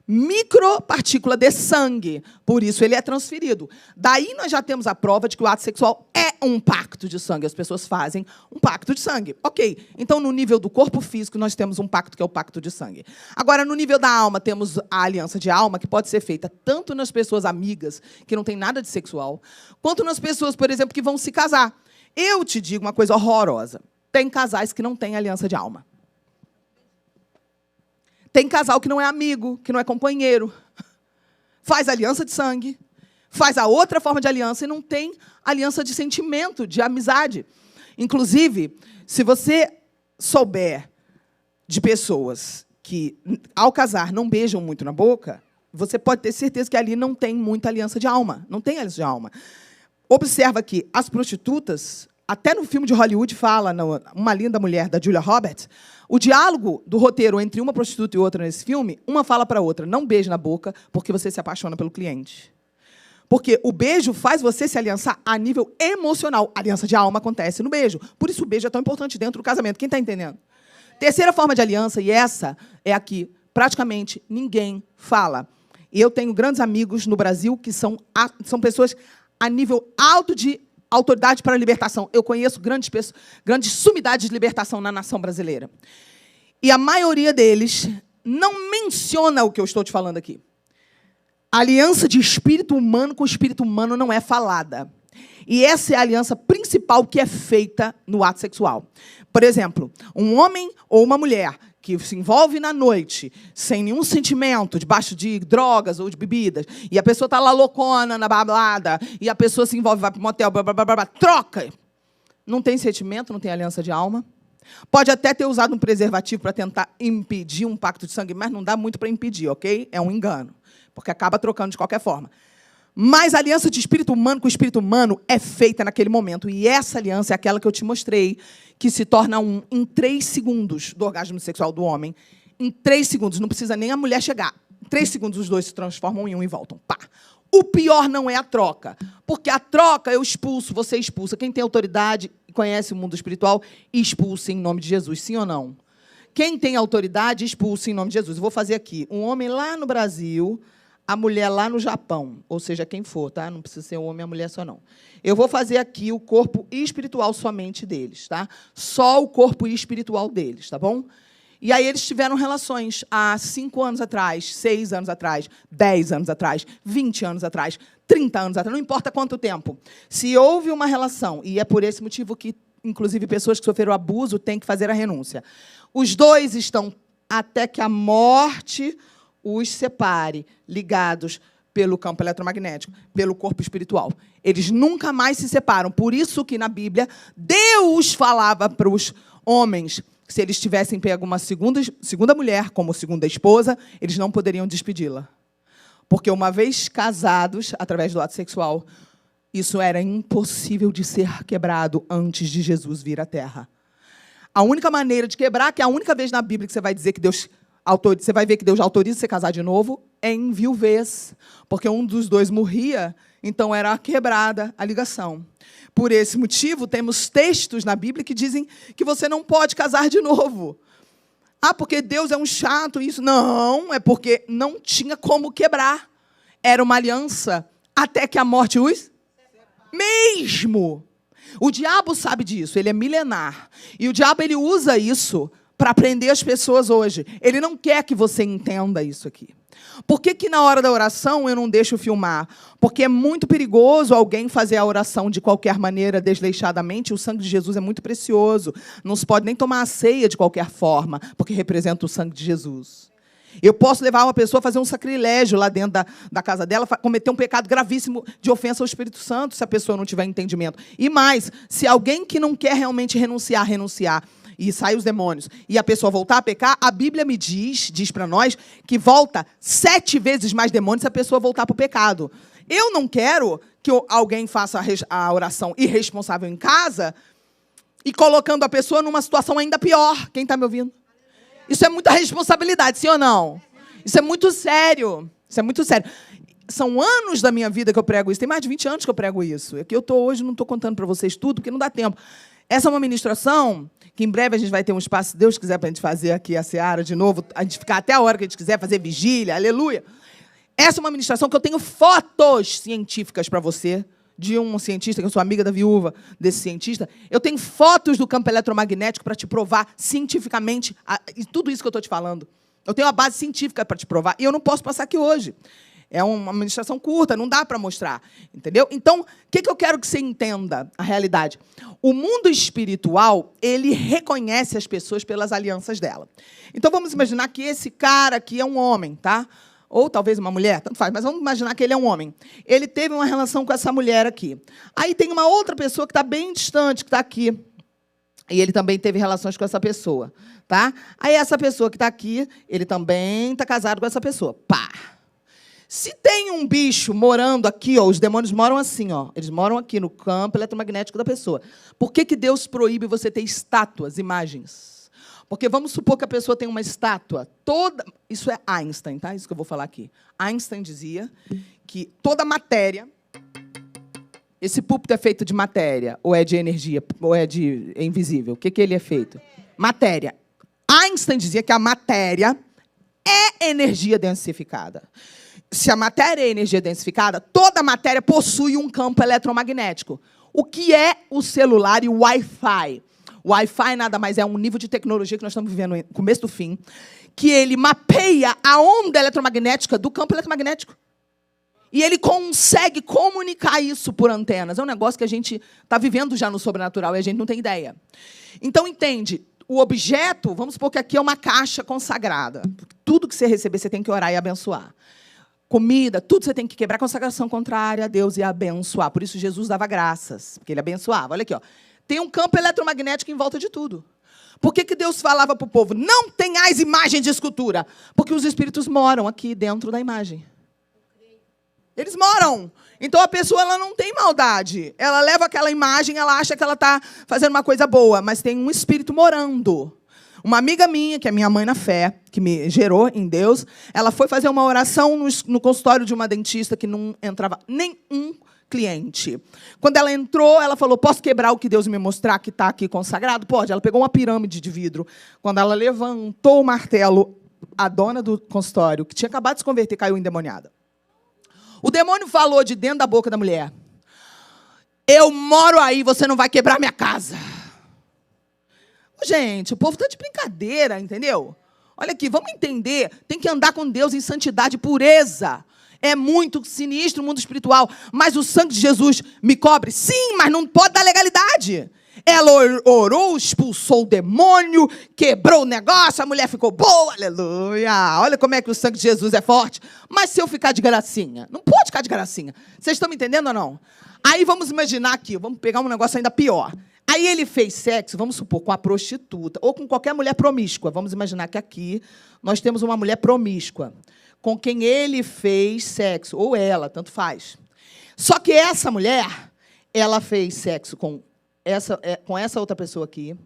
micropartícula de sangue. Por isso, ele é transferido. Daí, nós já temos a prova de que o ato sexual é um pacto de sangue. As pessoas fazem um pacto de sangue. Ok. Então, no nível do corpo físico, nós temos um pacto que é o pacto de sangue. Agora, no nível da alma, temos a aliança de alma, que pode ser feita tanto nas pessoas amigas, que não tem nada de sexual, quanto nas pessoas, por exemplo, que vão se casar. Eu te digo uma coisa horrorosa. Tem casais que não têm aliança de alma. Tem casal que não é amigo, que não é companheiro. Faz aliança de sangue, faz a outra forma de aliança e não tem aliança de sentimento, de amizade. Inclusive, se você souber de pessoas que, ao casar, não beijam muito na boca, você pode ter certeza que ali não tem muita aliança de alma. Não tem aliança de alma. Observa que as prostitutas, até no filme de Hollywood fala, Uma Linda Mulher, da Julia Roberts, o diálogo do roteiro entre uma prostituta e outra nesse filme, uma fala para a outra, não beije na boca, porque você se apaixona pelo cliente. Porque o beijo faz você se aliançar a nível emocional. A aliança de alma acontece no beijo. Por isso o beijo é tão importante dentro do casamento. Quem está entendendo? Terceira forma de aliança, e essa é a que praticamente ninguém fala. E eu tenho grandes amigos no Brasil que são pessoas a nível alto de autoridade para a libertação. Eu conheço grandes sumidades de libertação na nação brasileira. E a maioria deles não menciona o que eu estou te falando aqui. A aliança de espírito humano com espírito humano não é falada. E essa é a aliança principal que é feita no ato sexual. Por exemplo, um homem ou uma mulher que se envolve na noite, sem nenhum sentimento, debaixo de drogas ou de bebidas, e a pessoa está lá loucona na balada, e a pessoa se envolve, vai para o motel, blá, blá, blá, blá, troca. Não tem sentimento, não tem aliança de alma. Pode até ter usado um preservativo para tentar impedir um pacto de sangue, mas não dá muito para impedir, ok? É um engano, porque acaba trocando de qualquer forma. Mas a aliança de espírito humano com espírito humano é feita naquele momento. E essa aliança é aquela que eu te mostrei, que se torna em 3 segundos do orgasmo sexual do homem. Em 3 segundos, não precisa nem a mulher chegar. Em 3 segundos, os dois se transformam em um e voltam. Pá. O pior não é a troca, porque a troca eu expulso, você expulsa. Quem tem autoridade e conhece o mundo espiritual, expulsa em nome de Jesus, sim ou não? Quem tem autoridade, expulsa em nome de Jesus. Eu vou fazer aqui. Um homem lá no Brasil, a mulher lá no Japão, ou seja, quem for, tá? Não precisa ser um homem e a mulher só, não. Eu vou fazer aqui o corpo espiritual somente deles, tá? Só o corpo espiritual deles, tá bom? E aí eles tiveram relações há 5 anos atrás, 6 anos atrás, 10 anos atrás, 20 anos atrás, 30 anos atrás, não importa quanto tempo. Se houve uma relação, e é por esse motivo que, inclusive, pessoas que sofreram abuso têm que fazer a renúncia. Os dois estão até que a morte os separe, ligados pelo campo eletromagnético, pelo corpo espiritual. Eles nunca mais se separam. Por isso que, na Bíblia, Deus falava para os homens, se eles tivessem pego uma segunda mulher como segunda esposa, eles não poderiam despedi-la. Porque, uma vez casados, através do ato sexual, isso era impossível de ser quebrado antes de Jesus vir à Terra. A única maneira de quebrar, que é a única vez na Bíblia que você vai dizer que Deus você vai ver que Deus autoriza você casar de novo, é em viuvez. Porque um dos dois morria, então era quebrada a ligação. Por esse motivo, temos textos na Bíblia que dizem que você não pode casar de novo. Ah, porque Deus é um chato, isso. Não, é porque não tinha como quebrar. Era uma aliança até que a morte os... Mesmo. O diabo sabe disso, ele é milenar. E o diabo ele usa isso para prender as pessoas hoje. Ele não quer que você entenda isso aqui. Por que na hora da oração eu não deixo filmar? Porque é muito perigoso alguém fazer a oração de qualquer maneira, desleixadamente. O sangue de Jesus é muito precioso. Não se pode nem tomar a ceia de qualquer forma, porque representa o sangue de Jesus. Eu posso levar uma pessoa a fazer um sacrilégio lá dentro da casa dela, cometer um pecado gravíssimo de ofensa ao Espírito Santo, se a pessoa não tiver entendimento. E mais, se alguém que não quer realmente renunciar, e sai os demônios, e a pessoa voltar a pecar, a Bíblia me diz para nós, que volta 7 vezes mais demônios se a pessoa voltar para o pecado. Eu não quero que alguém faça a oração irresponsável em casa e colocando a pessoa numa situação ainda pior. Quem está me ouvindo? Isso é muita responsabilidade, sim ou não? Isso é muito sério. Isso é muito sério. São anos da minha vida que eu prego isso. Tem mais de 20 anos que eu prego isso. É que eu estou hoje, não estou contando para vocês tudo, porque não dá tempo. Essa é uma ministração que em breve a gente vai ter um espaço, se Deus quiser, para a gente fazer aqui a Seara de novo, a gente ficar até a hora que a gente quiser, fazer vigília, aleluia. Essa é uma ministração que eu tenho fotos científicas para você, de um cientista, que eu sou amiga da viúva desse cientista. Eu tenho fotos do campo eletromagnético para te provar cientificamente e tudo isso que eu estou te falando. Eu tenho a base científica para te provar, e eu não posso passar aqui hoje. É uma ministração curta, não dá para mostrar. Entendeu? Então, o que eu quero que você entenda? A realidade. O mundo espiritual, ele reconhece as pessoas pelas alianças dela. Então, vamos imaginar que esse cara aqui é um homem, tá? Ou talvez uma mulher, tanto faz, mas vamos imaginar que ele é um homem. Ele teve uma relação com essa mulher aqui. Aí tem uma outra pessoa que está bem distante, que está aqui. E ele também teve relações com essa pessoa. Tá? Aí essa pessoa que está aqui, ele também está casado com essa pessoa. Pá! Se tem um bicho morando aqui, ó, os demônios moram assim, ó, eles moram aqui no campo eletromagnético da pessoa. Por que Deus proíbe você ter estátuas, imagens? Porque vamos supor que a pessoa tem uma estátua toda... Isso é Einstein, tá? Isso que eu vou falar aqui. Einstein dizia que toda matéria... Esse púlpito é feito de matéria, ou é de energia, ou é invisível? O que ele é feito? Matéria. Einstein dizia que a matéria é energia densificada. Se a matéria é energia densificada, toda matéria possui um campo eletromagnético. O que é o celular e o Wi-Fi? O Wi-Fi nada mais é um nível de tecnologia que nós estamos vivendo no começo do fim, que ele mapeia a onda eletromagnética do campo eletromagnético. E ele consegue comunicar isso por antenas. É um negócio que a gente está vivendo já no sobrenatural e a gente não tem ideia. Então, entende, o objeto, vamos supor que aqui é uma caixa consagrada. Tudo que você receber, você tem que orar e abençoar. Comida, tudo você tem que quebrar consagração contrária a Deus e abençoar. Por isso, Jesus dava graças, porque ele abençoava. Olha aqui, ó. Tem um campo eletromagnético em volta de tudo. Por que Deus falava para o povo? Não tenhais imagem de escultura. Porque os espíritos moram aqui dentro da imagem. Eles moram. Então, a pessoa ela não tem maldade. Ela leva aquela imagem, ela acha que ela está fazendo uma coisa boa, mas tem um espírito morando. Uma amiga minha, que é minha mãe na fé, que me gerou em Deus, ela foi fazer uma oração no consultório de uma dentista que não entrava nenhum cliente. Quando ela entrou, ela falou, posso quebrar o que Deus me mostrar que está aqui consagrado? Pode. Ela pegou uma pirâmide de vidro. Quando ela levantou o martelo, a dona do consultório, que tinha acabado de se converter, caiu endemoniada. O demônio falou de dentro da boca da mulher, eu moro aí, você não vai quebrar minha casa. Gente, o povo está de brincadeira, entendeu? Olha aqui, vamos entender, tem que andar com Deus em santidade e pureza. É muito sinistro o mundo espiritual, mas o sangue de Jesus me cobre? Sim, mas não pode dar legalidade. Ela orou, expulsou o demônio, quebrou o negócio, a mulher ficou boa, aleluia. Olha como é que o sangue de Jesus é forte. Mas se eu ficar de gracinha? Não pode ficar de gracinha. Vocês estão me entendendo ou não? Aí vamos imaginar aqui, vamos pegar um negócio ainda pior. Aí ele fez sexo, vamos supor, com a prostituta, ou com qualquer mulher promíscua. Vamos imaginar que aqui nós temos uma mulher promíscua, com quem ele fez sexo, ou ela, tanto faz. Só que essa mulher, ela fez sexo com essa outra pessoa aqui.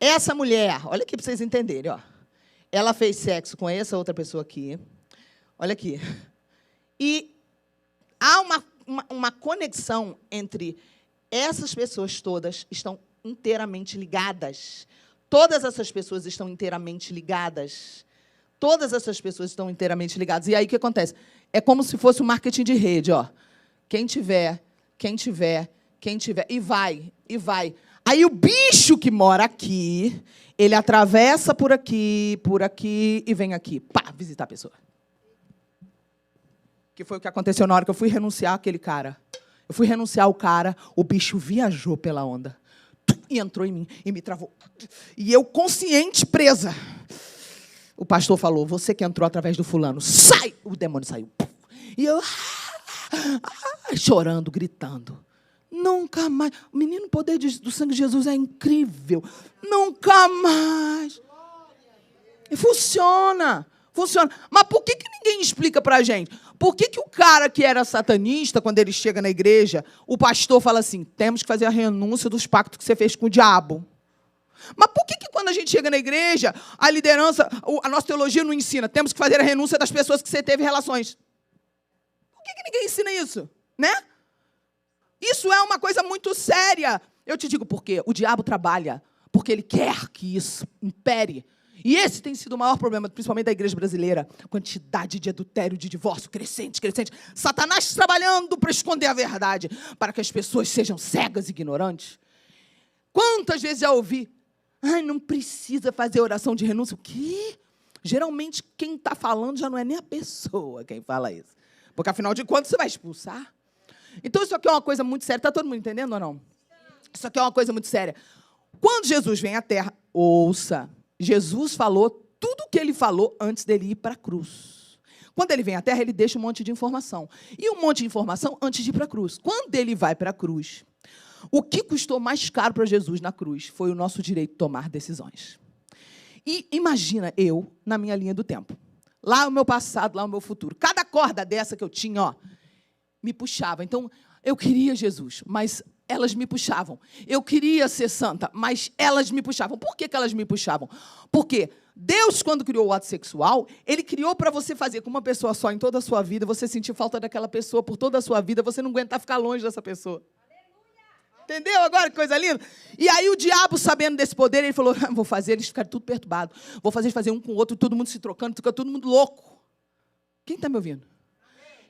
Essa mulher, olha aqui para vocês entenderem, ó. Ela fez sexo com essa outra pessoa aqui. Olha aqui. E há uma conexão entre essas pessoas todas estão inteiramente ligadas. Todas essas pessoas estão inteiramente ligadas. Todas essas pessoas estão inteiramente ligadas. E aí o que acontece? É como se fosse um marketing de rede, ó. Quem tiver, e vai. Aí o bicho que mora aqui, ele atravessa por aqui, e vem aqui. Pá, visitar a pessoa. Que foi o que aconteceu na hora que eu fui renunciar àquele cara. Eu fui renunciar ao cara, o bicho viajou pela onda. E entrou em mim, e me travou. E eu, consciente, presa. O pastor falou, você que entrou através do fulano, sai! O demônio saiu. E eu, chorando, gritando. Nunca mais. O menino, o poder do sangue de Jesus é incrível. Nunca mais. E funciona. Mas por que ninguém explica para a gente? Por que o cara que era satanista, quando ele chega na igreja, o pastor fala assim, temos que fazer a renúncia dos pactos que você fez com o diabo? Mas por que quando a gente chega na igreja, a liderança, a nossa teologia não ensina, temos que fazer a renúncia das pessoas que você teve relações? Por que ninguém ensina isso? Né? Isso é uma coisa muito séria. Eu te digo por quê. O diabo trabalha porque ele quer que isso impere. E esse tem sido o maior problema, principalmente da igreja brasileira. Quantidade de adultério, de divórcio, crescente. Satanás trabalhando para esconder a verdade, para que as pessoas sejam cegas e ignorantes. Quantas vezes já ouvi? Ai, não precisa fazer oração de renúncia. O quê? Geralmente, quem está falando já não é nem a pessoa quem fala isso. Porque, afinal de contas, você vai expulsar. Então, isso aqui é uma coisa muito séria. Está todo mundo entendendo ou não? Isso aqui é uma coisa muito séria. Quando Jesus vem à Terra, ouça, Jesus falou tudo o que ele falou antes dele ir para a cruz. Quando ele vem à Terra, ele deixa um monte de informação. E um monte de informação antes de ir para a cruz. Quando ele vai para a cruz, o que custou mais caro para Jesus na cruz foi o nosso direito de tomar decisões. E imagina eu, na minha linha do tempo. Lá o meu passado, lá o meu futuro. Cada corda dessa que eu tinha, ó, me puxava. Então, eu queria Jesus, mas elas me puxavam. Eu queria ser santa, mas elas me puxavam. Por que elas me puxavam? Porque Deus, quando criou o ato sexual, Ele criou para você fazer com uma pessoa só em toda a sua vida, você sentir falta daquela pessoa por toda a sua vida, você não aguentar ficar longe dessa pessoa. Entendeu agora que coisa linda? E aí o diabo, sabendo desse poder, ele falou, vou fazer eles ficarem tudo perturbados. Vou fazer eles fazer um com o outro, todo mundo se trocando, fica todo mundo louco. Quem está me ouvindo?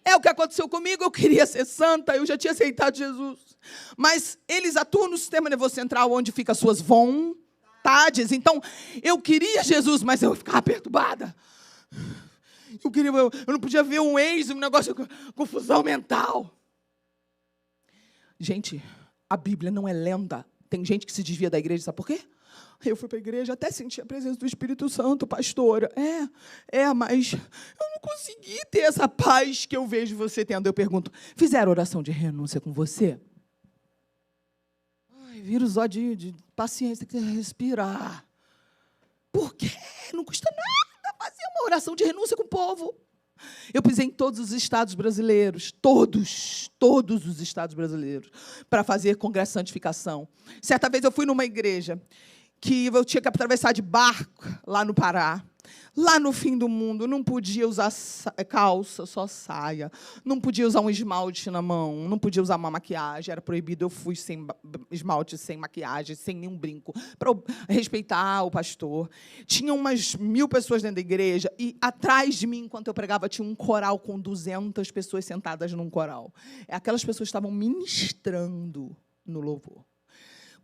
É o que aconteceu comigo, eu queria ser santa, eu já tinha aceitado Jesus. Mas eles atuam no sistema nervoso central, onde ficam as suas vontades. Então, eu queria Jesus, mas eu ficava perturbada. Eu não podia ver um ex, um negócio de confusão mental. Gente, a Bíblia não é lenda. Tem gente que se desvia da igreja, sabe por quê? Eu fui para a igreja, até senti a presença do Espírito Santo, pastora. Mas eu não consegui ter essa paz que eu vejo você tendo. Eu pergunto, fizeram oração de renúncia com você? Ai, vira os olhos de paciência, tem que respirar. Por quê? Não custa nada fazer uma oração de renúncia com o povo. Eu pisei em todos os estados brasileiros, todos os estados brasileiros, para fazer congresso de santificação. Certa vez eu fui numa igreja que eu tinha que atravessar de barco lá no Pará. Lá no fim do mundo, não podia usar calça, só saia. Não podia usar um esmalte na mão, não podia usar uma maquiagem, era proibido. Eu fui sem esmalte, sem maquiagem, sem nenhum brinco, para respeitar o pastor. Tinha umas 1000 pessoas dentro da igreja, e atrás de mim, enquanto eu pregava, tinha um coral com 200 pessoas sentadas num coral. Aquelas pessoas estavam ministrando no louvor.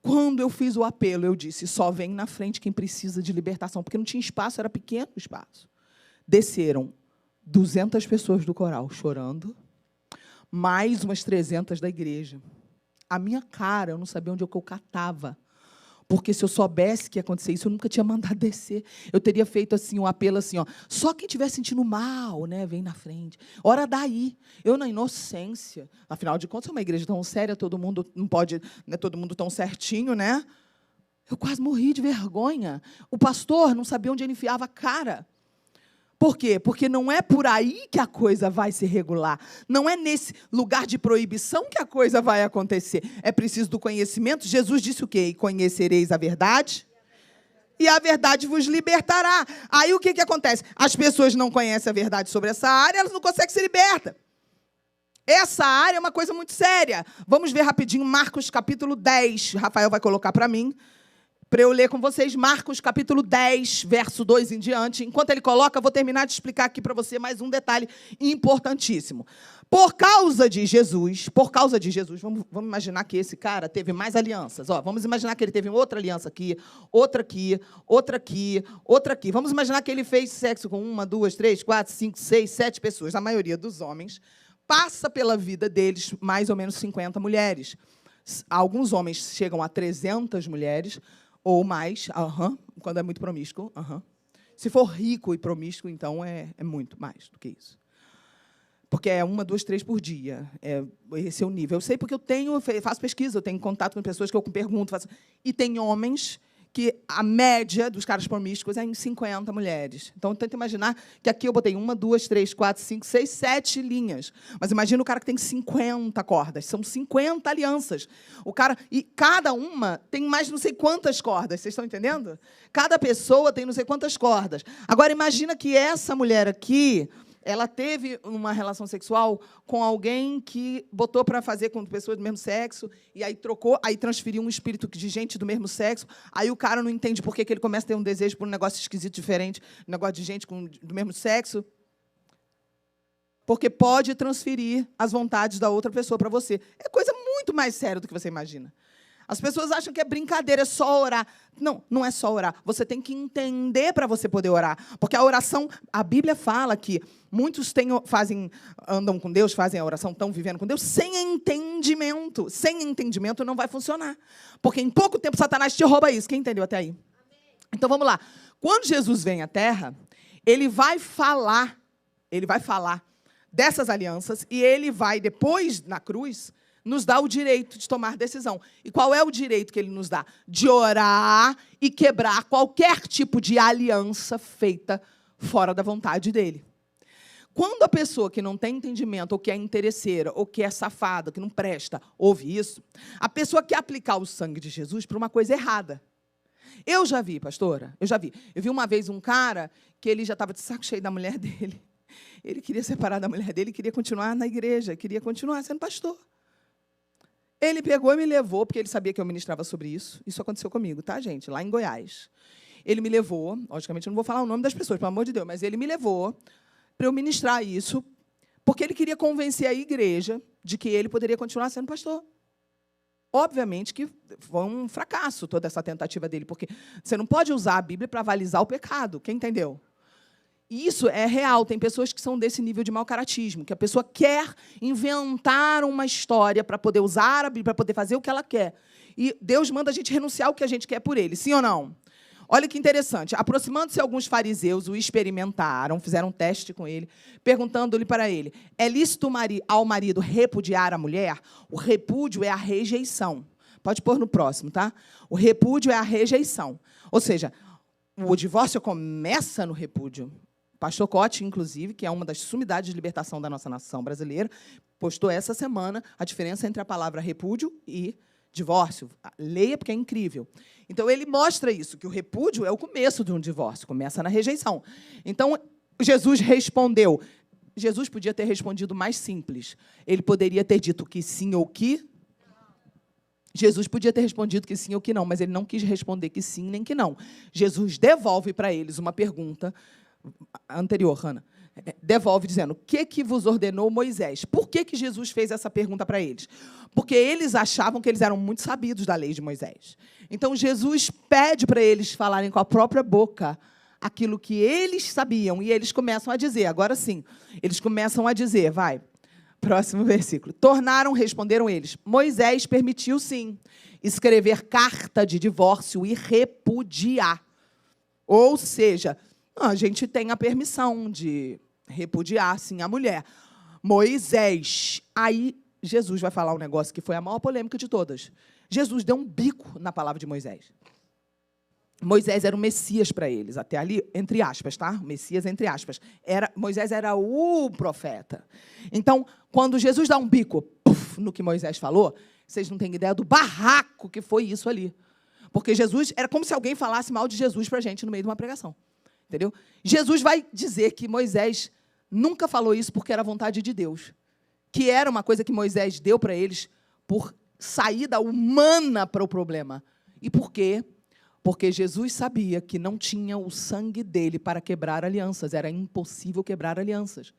Quando eu fiz o apelo, eu disse, só vem na frente quem precisa de libertação, porque não tinha espaço, era pequeno o espaço. Desceram 200 pessoas do coral chorando, mais umas 300 da igreja. A minha cara, eu não sabia onde eu catava, porque se eu soubesse que ia acontecer isso, eu nunca tinha mandado descer. Eu teria feito assim um apelo assim, ó, só quem estiver sentindo mal, né, vem na frente. Ora daí, eu na inocência, afinal de contas, é uma igreja tão séria, todo mundo não pode, né, todo mundo tão certinho, né? Eu quase morri de vergonha. O pastor não sabia onde ele enfiava a cara. Por quê? Porque não é por aí que a coisa vai se regular. Não é nesse lugar de proibição que a coisa vai acontecer. É preciso do conhecimento. Jesus disse o quê? E conhecereis a verdade, e a verdade vos libertará. Aí o que acontece? As pessoas não conhecem a verdade sobre essa área, elas não conseguem ser libertas. Essa área é uma coisa muito séria. Vamos ver rapidinho Marcos capítulo 10. Rafael vai colocar para mim, para eu ler com vocês, Marcos, capítulo 10, verso 2 em diante. Enquanto ele coloca, eu vou terminar de explicar aqui para você mais um detalhe importantíssimo. Por causa de Jesus, vamos imaginar que esse cara teve mais alianças. Vamos imaginar que ele teve outra aliança aqui, outra aqui, outra aqui, outra aqui. Vamos imaginar que ele fez sexo com 1, 2, 3, 4, 5, 6, 7 pessoas. A maioria dos homens passa pela vida deles mais ou menos 50 mulheres. Alguns homens chegam a 300 mulheres, ou mais, quando é muito promíscuo. Se for rico e promíscuo, então é muito mais do que isso. Porque é 1, 2, 3 por dia. Esse é o nível. Eu sei porque eu faço pesquisa, eu tenho contato com pessoas que eu pergunto. E tem homens que a média dos caras promíscuos é em 50 mulheres. Então, tenta imaginar que aqui eu botei 1, 2, 3, 4, 5, 6, 7 linhas. Mas imagina o cara que tem 50 cordas. São 50 alianças. E cada uma tem mais não sei quantas cordas. Vocês estão entendendo? Cada pessoa tem não sei quantas cordas. Agora, imagina que essa mulher aqui, ela teve uma relação sexual com alguém que botou para fazer com pessoas do mesmo sexo, e aí trocou, aí transferiu um espírito de gente do mesmo sexo, aí o cara não entende por que ele começa a ter um desejo por um negócio esquisito, diferente, um negócio de gente do mesmo sexo. Porque pode transferir as vontades da outra pessoa para você. É coisa muito mais séria do que você imagina. As pessoas acham que é brincadeira, é só orar. Não, não é só orar. Você tem que entender para você poder orar. Porque a oração, a Bíblia fala que muitos andam com Deus, fazem a oração, estão vivendo com Deus, sem entendimento. Sem entendimento não vai funcionar. Porque em pouco tempo Satanás te rouba isso. Quem entendeu até aí? Amém. Então, vamos lá. Quando Jesus vem à Terra, ele vai falar dessas alianças, e ele vai, depois, na cruz, nos dá o direito de tomar decisão. E qual é o direito que ele nos dá? De orar e quebrar qualquer tipo de aliança feita fora da vontade dele. Quando a pessoa que não tem entendimento, ou que é interesseira, ou que é safada, que não presta, ouve isso, a pessoa quer aplicar o sangue de Jesus para uma coisa errada. Eu já vi, pastora, Eu vi uma vez um cara que ele já estava de saco cheio da mulher dele. Ele queria separar da mulher dele, queria continuar na igreja, queria continuar sendo pastor. Ele pegou e me levou, porque ele sabia que eu ministrava sobre isso. Isso aconteceu comigo, tá, gente? Lá em Goiás. Ele me levou, logicamente eu não vou falar o nome das pessoas, pelo amor de Deus, mas ele me levou para eu ministrar isso, porque ele queria convencer a igreja de que ele poderia continuar sendo pastor. Obviamente que foi um fracasso toda essa tentativa dele, porque você não pode usar a Bíblia para avalizar o pecado. Quem entendeu? Isso é real. Tem pessoas que são desse nível de mau-caratismo, que a pessoa quer inventar uma história para poder usar a Bíblia, para poder fazer o que ela quer. E Deus manda a gente renunciar ao que a gente quer por ele. Sim ou não? Olha que interessante. Aproximando-se alguns fariseus, o experimentaram, fizeram um teste com ele, perguntando-lhe para ele, é lícito ao marido repudiar a mulher? O repúdio é a rejeição. Pode pôr no próximo, tá? O repúdio é a rejeição. Ou seja, o divórcio começa no repúdio. O pastor Cote, inclusive, que é uma das sumidades de libertação da nossa nação brasileira, postou essa semana a diferença entre a palavra repúdio e divórcio. Leia, porque é incrível. Então, ele mostra isso, que o repúdio é o começo de um divórcio, começa na rejeição. Então, Jesus respondeu. Jesus podia ter respondido mais simples. Ele poderia ter dito que sim ou que... Jesus podia ter respondido que sim ou que não, mas ele não quis responder que sim nem que não. Jesus devolve para eles uma pergunta anterior, Hannah. Devolve dizendo, o que vos ordenou Moisés? Por que Jesus fez essa pergunta para eles? Porque eles achavam que eles eram muito sabidos da lei de Moisés. Então, Jesus pede para eles falarem com a própria boca aquilo que eles sabiam, e eles começam a dizer, agora sim, eles começam a dizer, vai, próximo versículo. Responderam eles, Moisés permitiu, sim, escrever carta de divórcio e repudiar. Ou seja, a gente tem a permissão de repudiar, sim, a mulher. Moisés. Aí, Jesus vai falar um negócio que foi a maior polêmica de todas. Jesus deu um bico na palavra de Moisés. Moisés era o Messias para eles, até ali, entre aspas, tá? Messias, entre aspas. Moisés era o profeta. Então, quando Jesus dá um bico no que Moisés falou, vocês não têm ideia do barraco que foi isso ali. Porque Jesus, era como se alguém falasse mal de Jesus para a gente no meio de uma pregação. Entendeu? Jesus vai dizer que Moisés nunca falou isso porque era vontade de Deus. Que era uma coisa que Moisés deu para eles por saída humana para o problema. E por quê? Porque Jesus sabia que não tinha o sangue dele para quebrar alianças. Era impossível quebrar alianças.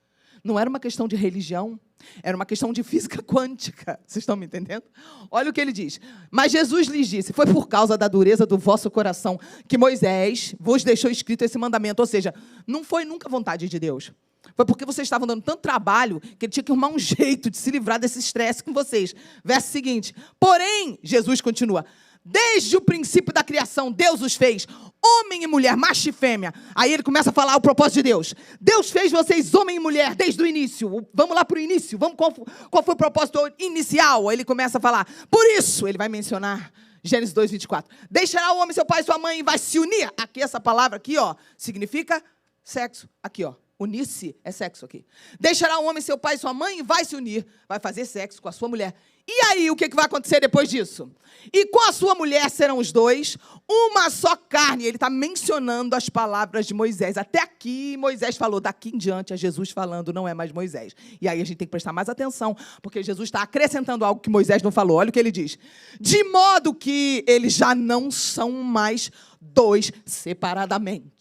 Não era uma questão de religião, era uma questão de física quântica. Vocês estão me entendendo? Olha o que ele diz. Mas Jesus lhes disse, foi por causa da dureza do vosso coração que Moisés vos deixou escrito esse mandamento. Ou seja, não foi nunca vontade de Deus. Foi porque vocês estavam dando tanto trabalho que ele tinha que arrumar um jeito de se livrar desse estresse com vocês. Verso seguinte. Porém, Jesus continua, desde o princípio da criação, Deus os fez, homem e mulher, macho e fêmea. Aí ele começa a falar o propósito de Deus. Deus fez vocês homem e mulher desde o início. Vamos lá para o início. Qual foi o propósito inicial? Aí ele começa a falar. Por isso, ele vai mencionar Gênesis 2, 24. Deixará o homem seu pai e sua mãe e vai se unir. Aqui, essa palavra aqui, ó, significa sexo. Aqui, ó. Unir-se é sexo aqui. Deixará o homem seu pai e sua mãe e vai se unir. Vai fazer sexo com a sua mulher. E aí, o que vai acontecer depois disso? E com a sua mulher serão os dois, uma só carne. Ele está mencionando as palavras de Moisés. Até aqui, Moisés falou. Daqui em diante, é Jesus falando, não é mais Moisés. E aí, a gente tem que prestar mais atenção, porque Jesus está acrescentando algo que Moisés não falou. Olha o que ele diz. De modo que eles já não são mais dois separadamente.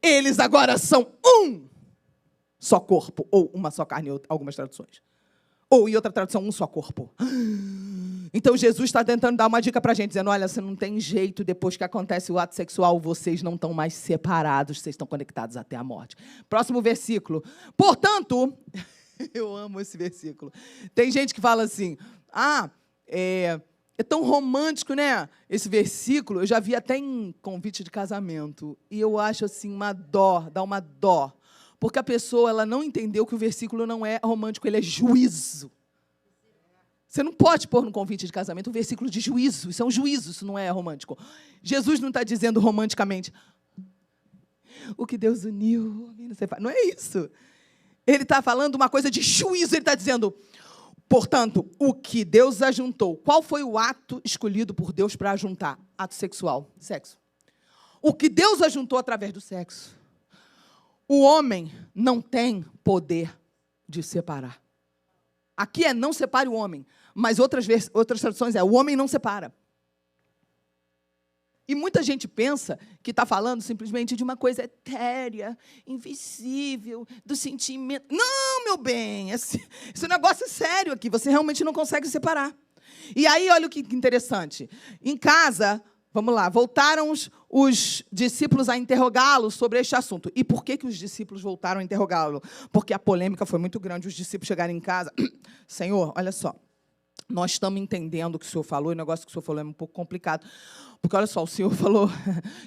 Eles agora são um só corpo, ou uma só carne, em algumas traduções. Ou, em outra tradução, um só corpo. Então, Jesus está tentando dar uma dica para a gente, dizendo, olha, você não tem jeito, depois que acontece o ato sexual, vocês não estão mais separados, vocês estão conectados até a morte. Próximo versículo. Portanto, eu amo esse versículo. Tem gente que fala assim, é tão romântico, né? Esse versículo, eu já vi até em convite de casamento. E eu acho assim, uma dó, dá uma dó. Porque a pessoa ela não entendeu que o versículo não é romântico, ele é juízo. Você não pode pôr no convite de casamento um versículo de juízo. Isso é um juízo, isso não é romântico. Jesus não está dizendo romanticamente, o que Deus uniu, não é isso. Ele está falando uma coisa de juízo, ele está dizendo, portanto, o que Deus ajuntou. Qual foi o ato escolhido por Deus para ajuntar? Ato sexual, sexo. O que Deus ajuntou através do sexo. O homem não tem poder de separar. Aqui é não separe o homem, mas outras traduções é o homem não separa. E muita gente pensa que está falando simplesmente de uma coisa etérea, invisível, do sentimento. Não, meu bem, esse negócio é sério aqui, você realmente não consegue separar. E aí, olha o que interessante. Em casa, vamos lá, voltaram os discípulos a interrogá-lo sobre este assunto. E por que os discípulos voltaram a interrogá-lo? Porque a polêmica foi muito grande, os discípulos chegaram em casa. Senhor, olha só, nós estamos entendendo o que o Senhor falou, e o negócio que o Senhor falou é um pouco complicado. Porque, olha só, o Senhor falou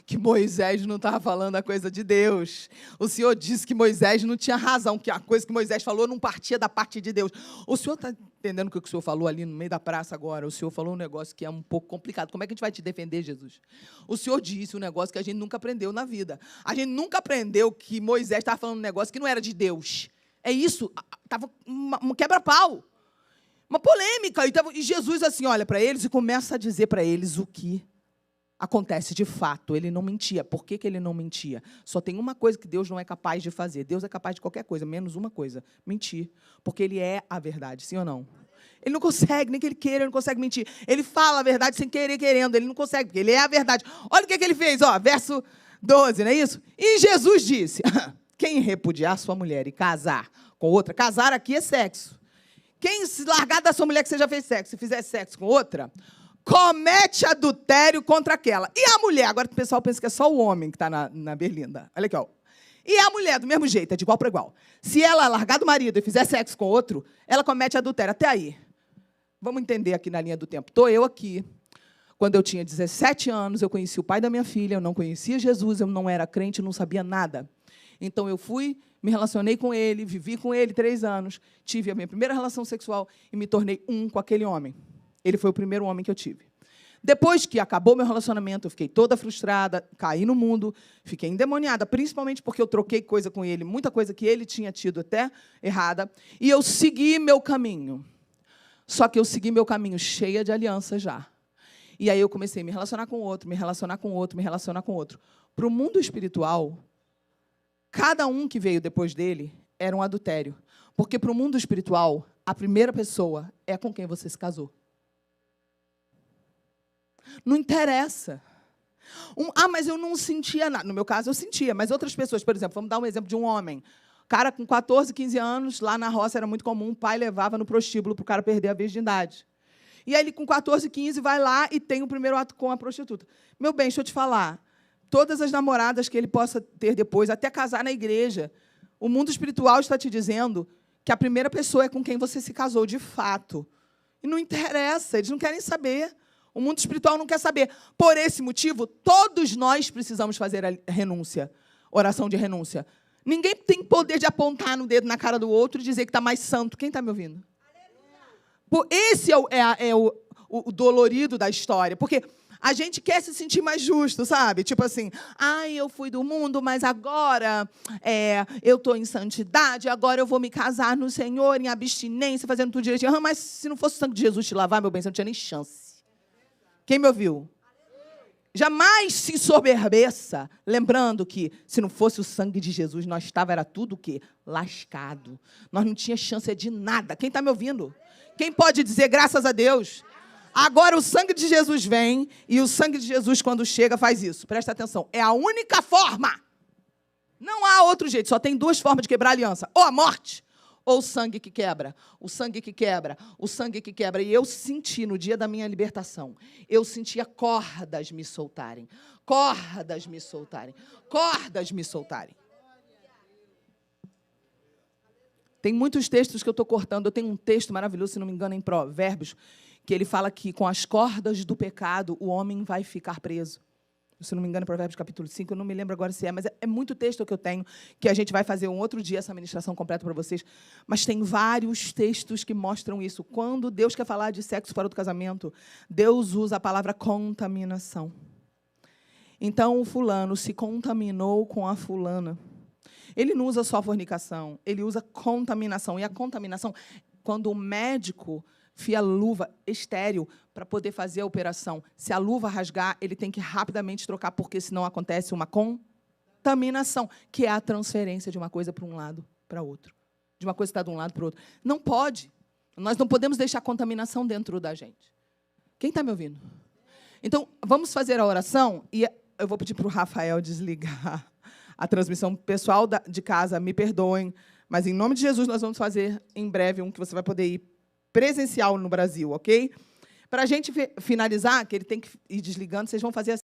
que Moisés não estava falando a coisa de Deus. O Senhor disse que Moisés não tinha razão, que a coisa que Moisés falou não partia da parte de Deus. O Senhor está entendendo o que o Senhor falou ali no meio da praça agora? O Senhor falou um negócio que é um pouco complicado. Como é que a gente vai te defender, Jesus? O Senhor disse um negócio que a gente nunca aprendeu na vida. A gente nunca aprendeu que Moisés estava falando um negócio que não era de Deus. É isso, estava um quebra-pau. Uma polêmica. E Jesus, assim, olha para eles e começa a dizer para eles o que acontece de fato. Ele não mentia. Por que ele não mentia? Só tem uma coisa que Deus não é capaz de fazer. Deus é capaz de qualquer coisa, menos uma coisa: mentir. Porque Ele é a verdade, sim ou não? Ele não consegue, nem que Ele queira, ele não consegue mentir. Ele fala a verdade sem querer, querendo. Ele não consegue, porque Ele é a verdade. Olha o que Ele fez, ó, verso 12, não é isso? E Jesus disse: quem repudiar sua mulher e casar com outra, casar aqui é sexo. Quem se largar da sua mulher que você já fez sexo, se fizer sexo com outra, comete adultério contra aquela. E a mulher, agora o pessoal pensa que é só o homem que está na berlinda. Olha aqui, ó. E a mulher, do mesmo jeito, é de igual para igual. Se ela largar do marido e fizer sexo com outro, ela comete adultério. Até aí. Vamos entender aqui na linha do tempo. Estou eu aqui. Quando eu tinha 17 anos, eu conheci o pai da minha filha, eu não conhecia Jesus, eu não era crente, não sabia nada. Então, eu fui, me relacionei com ele, vivi com ele 3 anos, tive a minha primeira relação sexual e me tornei um com aquele homem. Ele foi o primeiro homem que eu tive. Depois que acabou meu relacionamento, eu fiquei toda frustrada, caí no mundo, fiquei endemoniada, principalmente porque eu troquei coisa com ele, muita coisa que ele tinha tido até errada, e eu segui meu caminho. Só que eu segui meu caminho cheia de aliança já. E aí eu comecei a me relacionar com outro, me relacionar com outro, me relacionar com outro. Para o mundo espiritual, cada um que veio depois dele era um adultério. Porque para o mundo espiritual, a primeira pessoa é com quem você se casou. Não interessa. Mas eu não sentia nada. No meu caso, eu sentia. Mas outras pessoas, por exemplo, vamos dar um exemplo de um homem. Cara com 14, 15 anos, lá na roça era muito comum, o pai levava no prostíbulo para o cara perder a virgindade. E aí ele, com 14, 15, vai lá e tem o primeiro ato com a prostituta. Meu bem, deixa eu te falar. Todas as namoradas que ele possa ter depois, até casar na igreja, o mundo espiritual está te dizendo que a primeira pessoa é com quem você se casou de fato. E não interessa, eles não querem saber. O mundo espiritual não quer saber. Por esse motivo, todos nós precisamos fazer a renúncia, oração de renúncia. Ninguém tem poder de apontar no dedo na cara do outro e dizer que está mais santo. Quem está me ouvindo? Esse é o dolorido da história. Porque a gente quer se sentir mais justo, sabe? Tipo assim, eu fui do mundo, mas agora eu estou em santidade, agora eu vou me casar no Senhor, em abstinência, fazendo tudo direitinho. Mas se não fosse o sangue de Jesus te lavar, meu bem, você não tinha nem chance. Quem me ouviu? Jamais se ensoberbeça, lembrando que, se não fosse o sangue de Jesus, nós estávamos, era tudo o quê? Lascado. Nós não tínhamos chance de nada. Quem está me ouvindo? Quem pode dizer graças a Deus? Agora o sangue de Jesus vem, e o sangue de Jesus, quando chega, faz isso. Presta atenção. É a única forma. Não há outro jeito. Só tem 2 formas de quebrar a aliança. Ou a morte, ou o sangue que quebra. O sangue que quebra. O sangue que quebra. E eu senti, no dia da minha libertação, eu sentia cordas me soltarem. Cordas me soltarem. Cordas me soltarem. Tem muitos textos que eu estou cortando. Eu tenho um texto maravilhoso, se não me engano, em Provérbios, que ele fala que com as cordas do pecado o homem vai ficar preso. Se não me engano, Provérbios capítulo 5, eu não me lembro agora se é, mas é muito texto que eu tenho, que a gente vai fazer um outro dia essa ministração completa para vocês. Mas tem vários textos que mostram isso. Quando Deus quer falar de sexo fora do casamento, Deus usa a palavra contaminação. Então, o fulano se contaminou com a fulana. Ele não usa só fornicação, ele usa contaminação. E a contaminação, quando o médico fia a luva estéril para poder fazer a operação. Se a luva rasgar, ele tem que rapidamente trocar, porque senão acontece uma contaminação, que é a transferência de uma coisa para um lado para outro. De uma coisa que está de um lado para o outro. Não pode. Nós não podemos deixar contaminação dentro da gente. Quem está me ouvindo? Então, vamos fazer a oração e eu vou pedir para o Rafael desligar a transmissão pessoal de casa. Me perdoem, mas, em nome de Jesus, nós vamos fazer em breve um que você vai poder ir presencial no Brasil, ok? Para a gente finalizar, que ele tem que ir desligando, vocês vão fazer assim.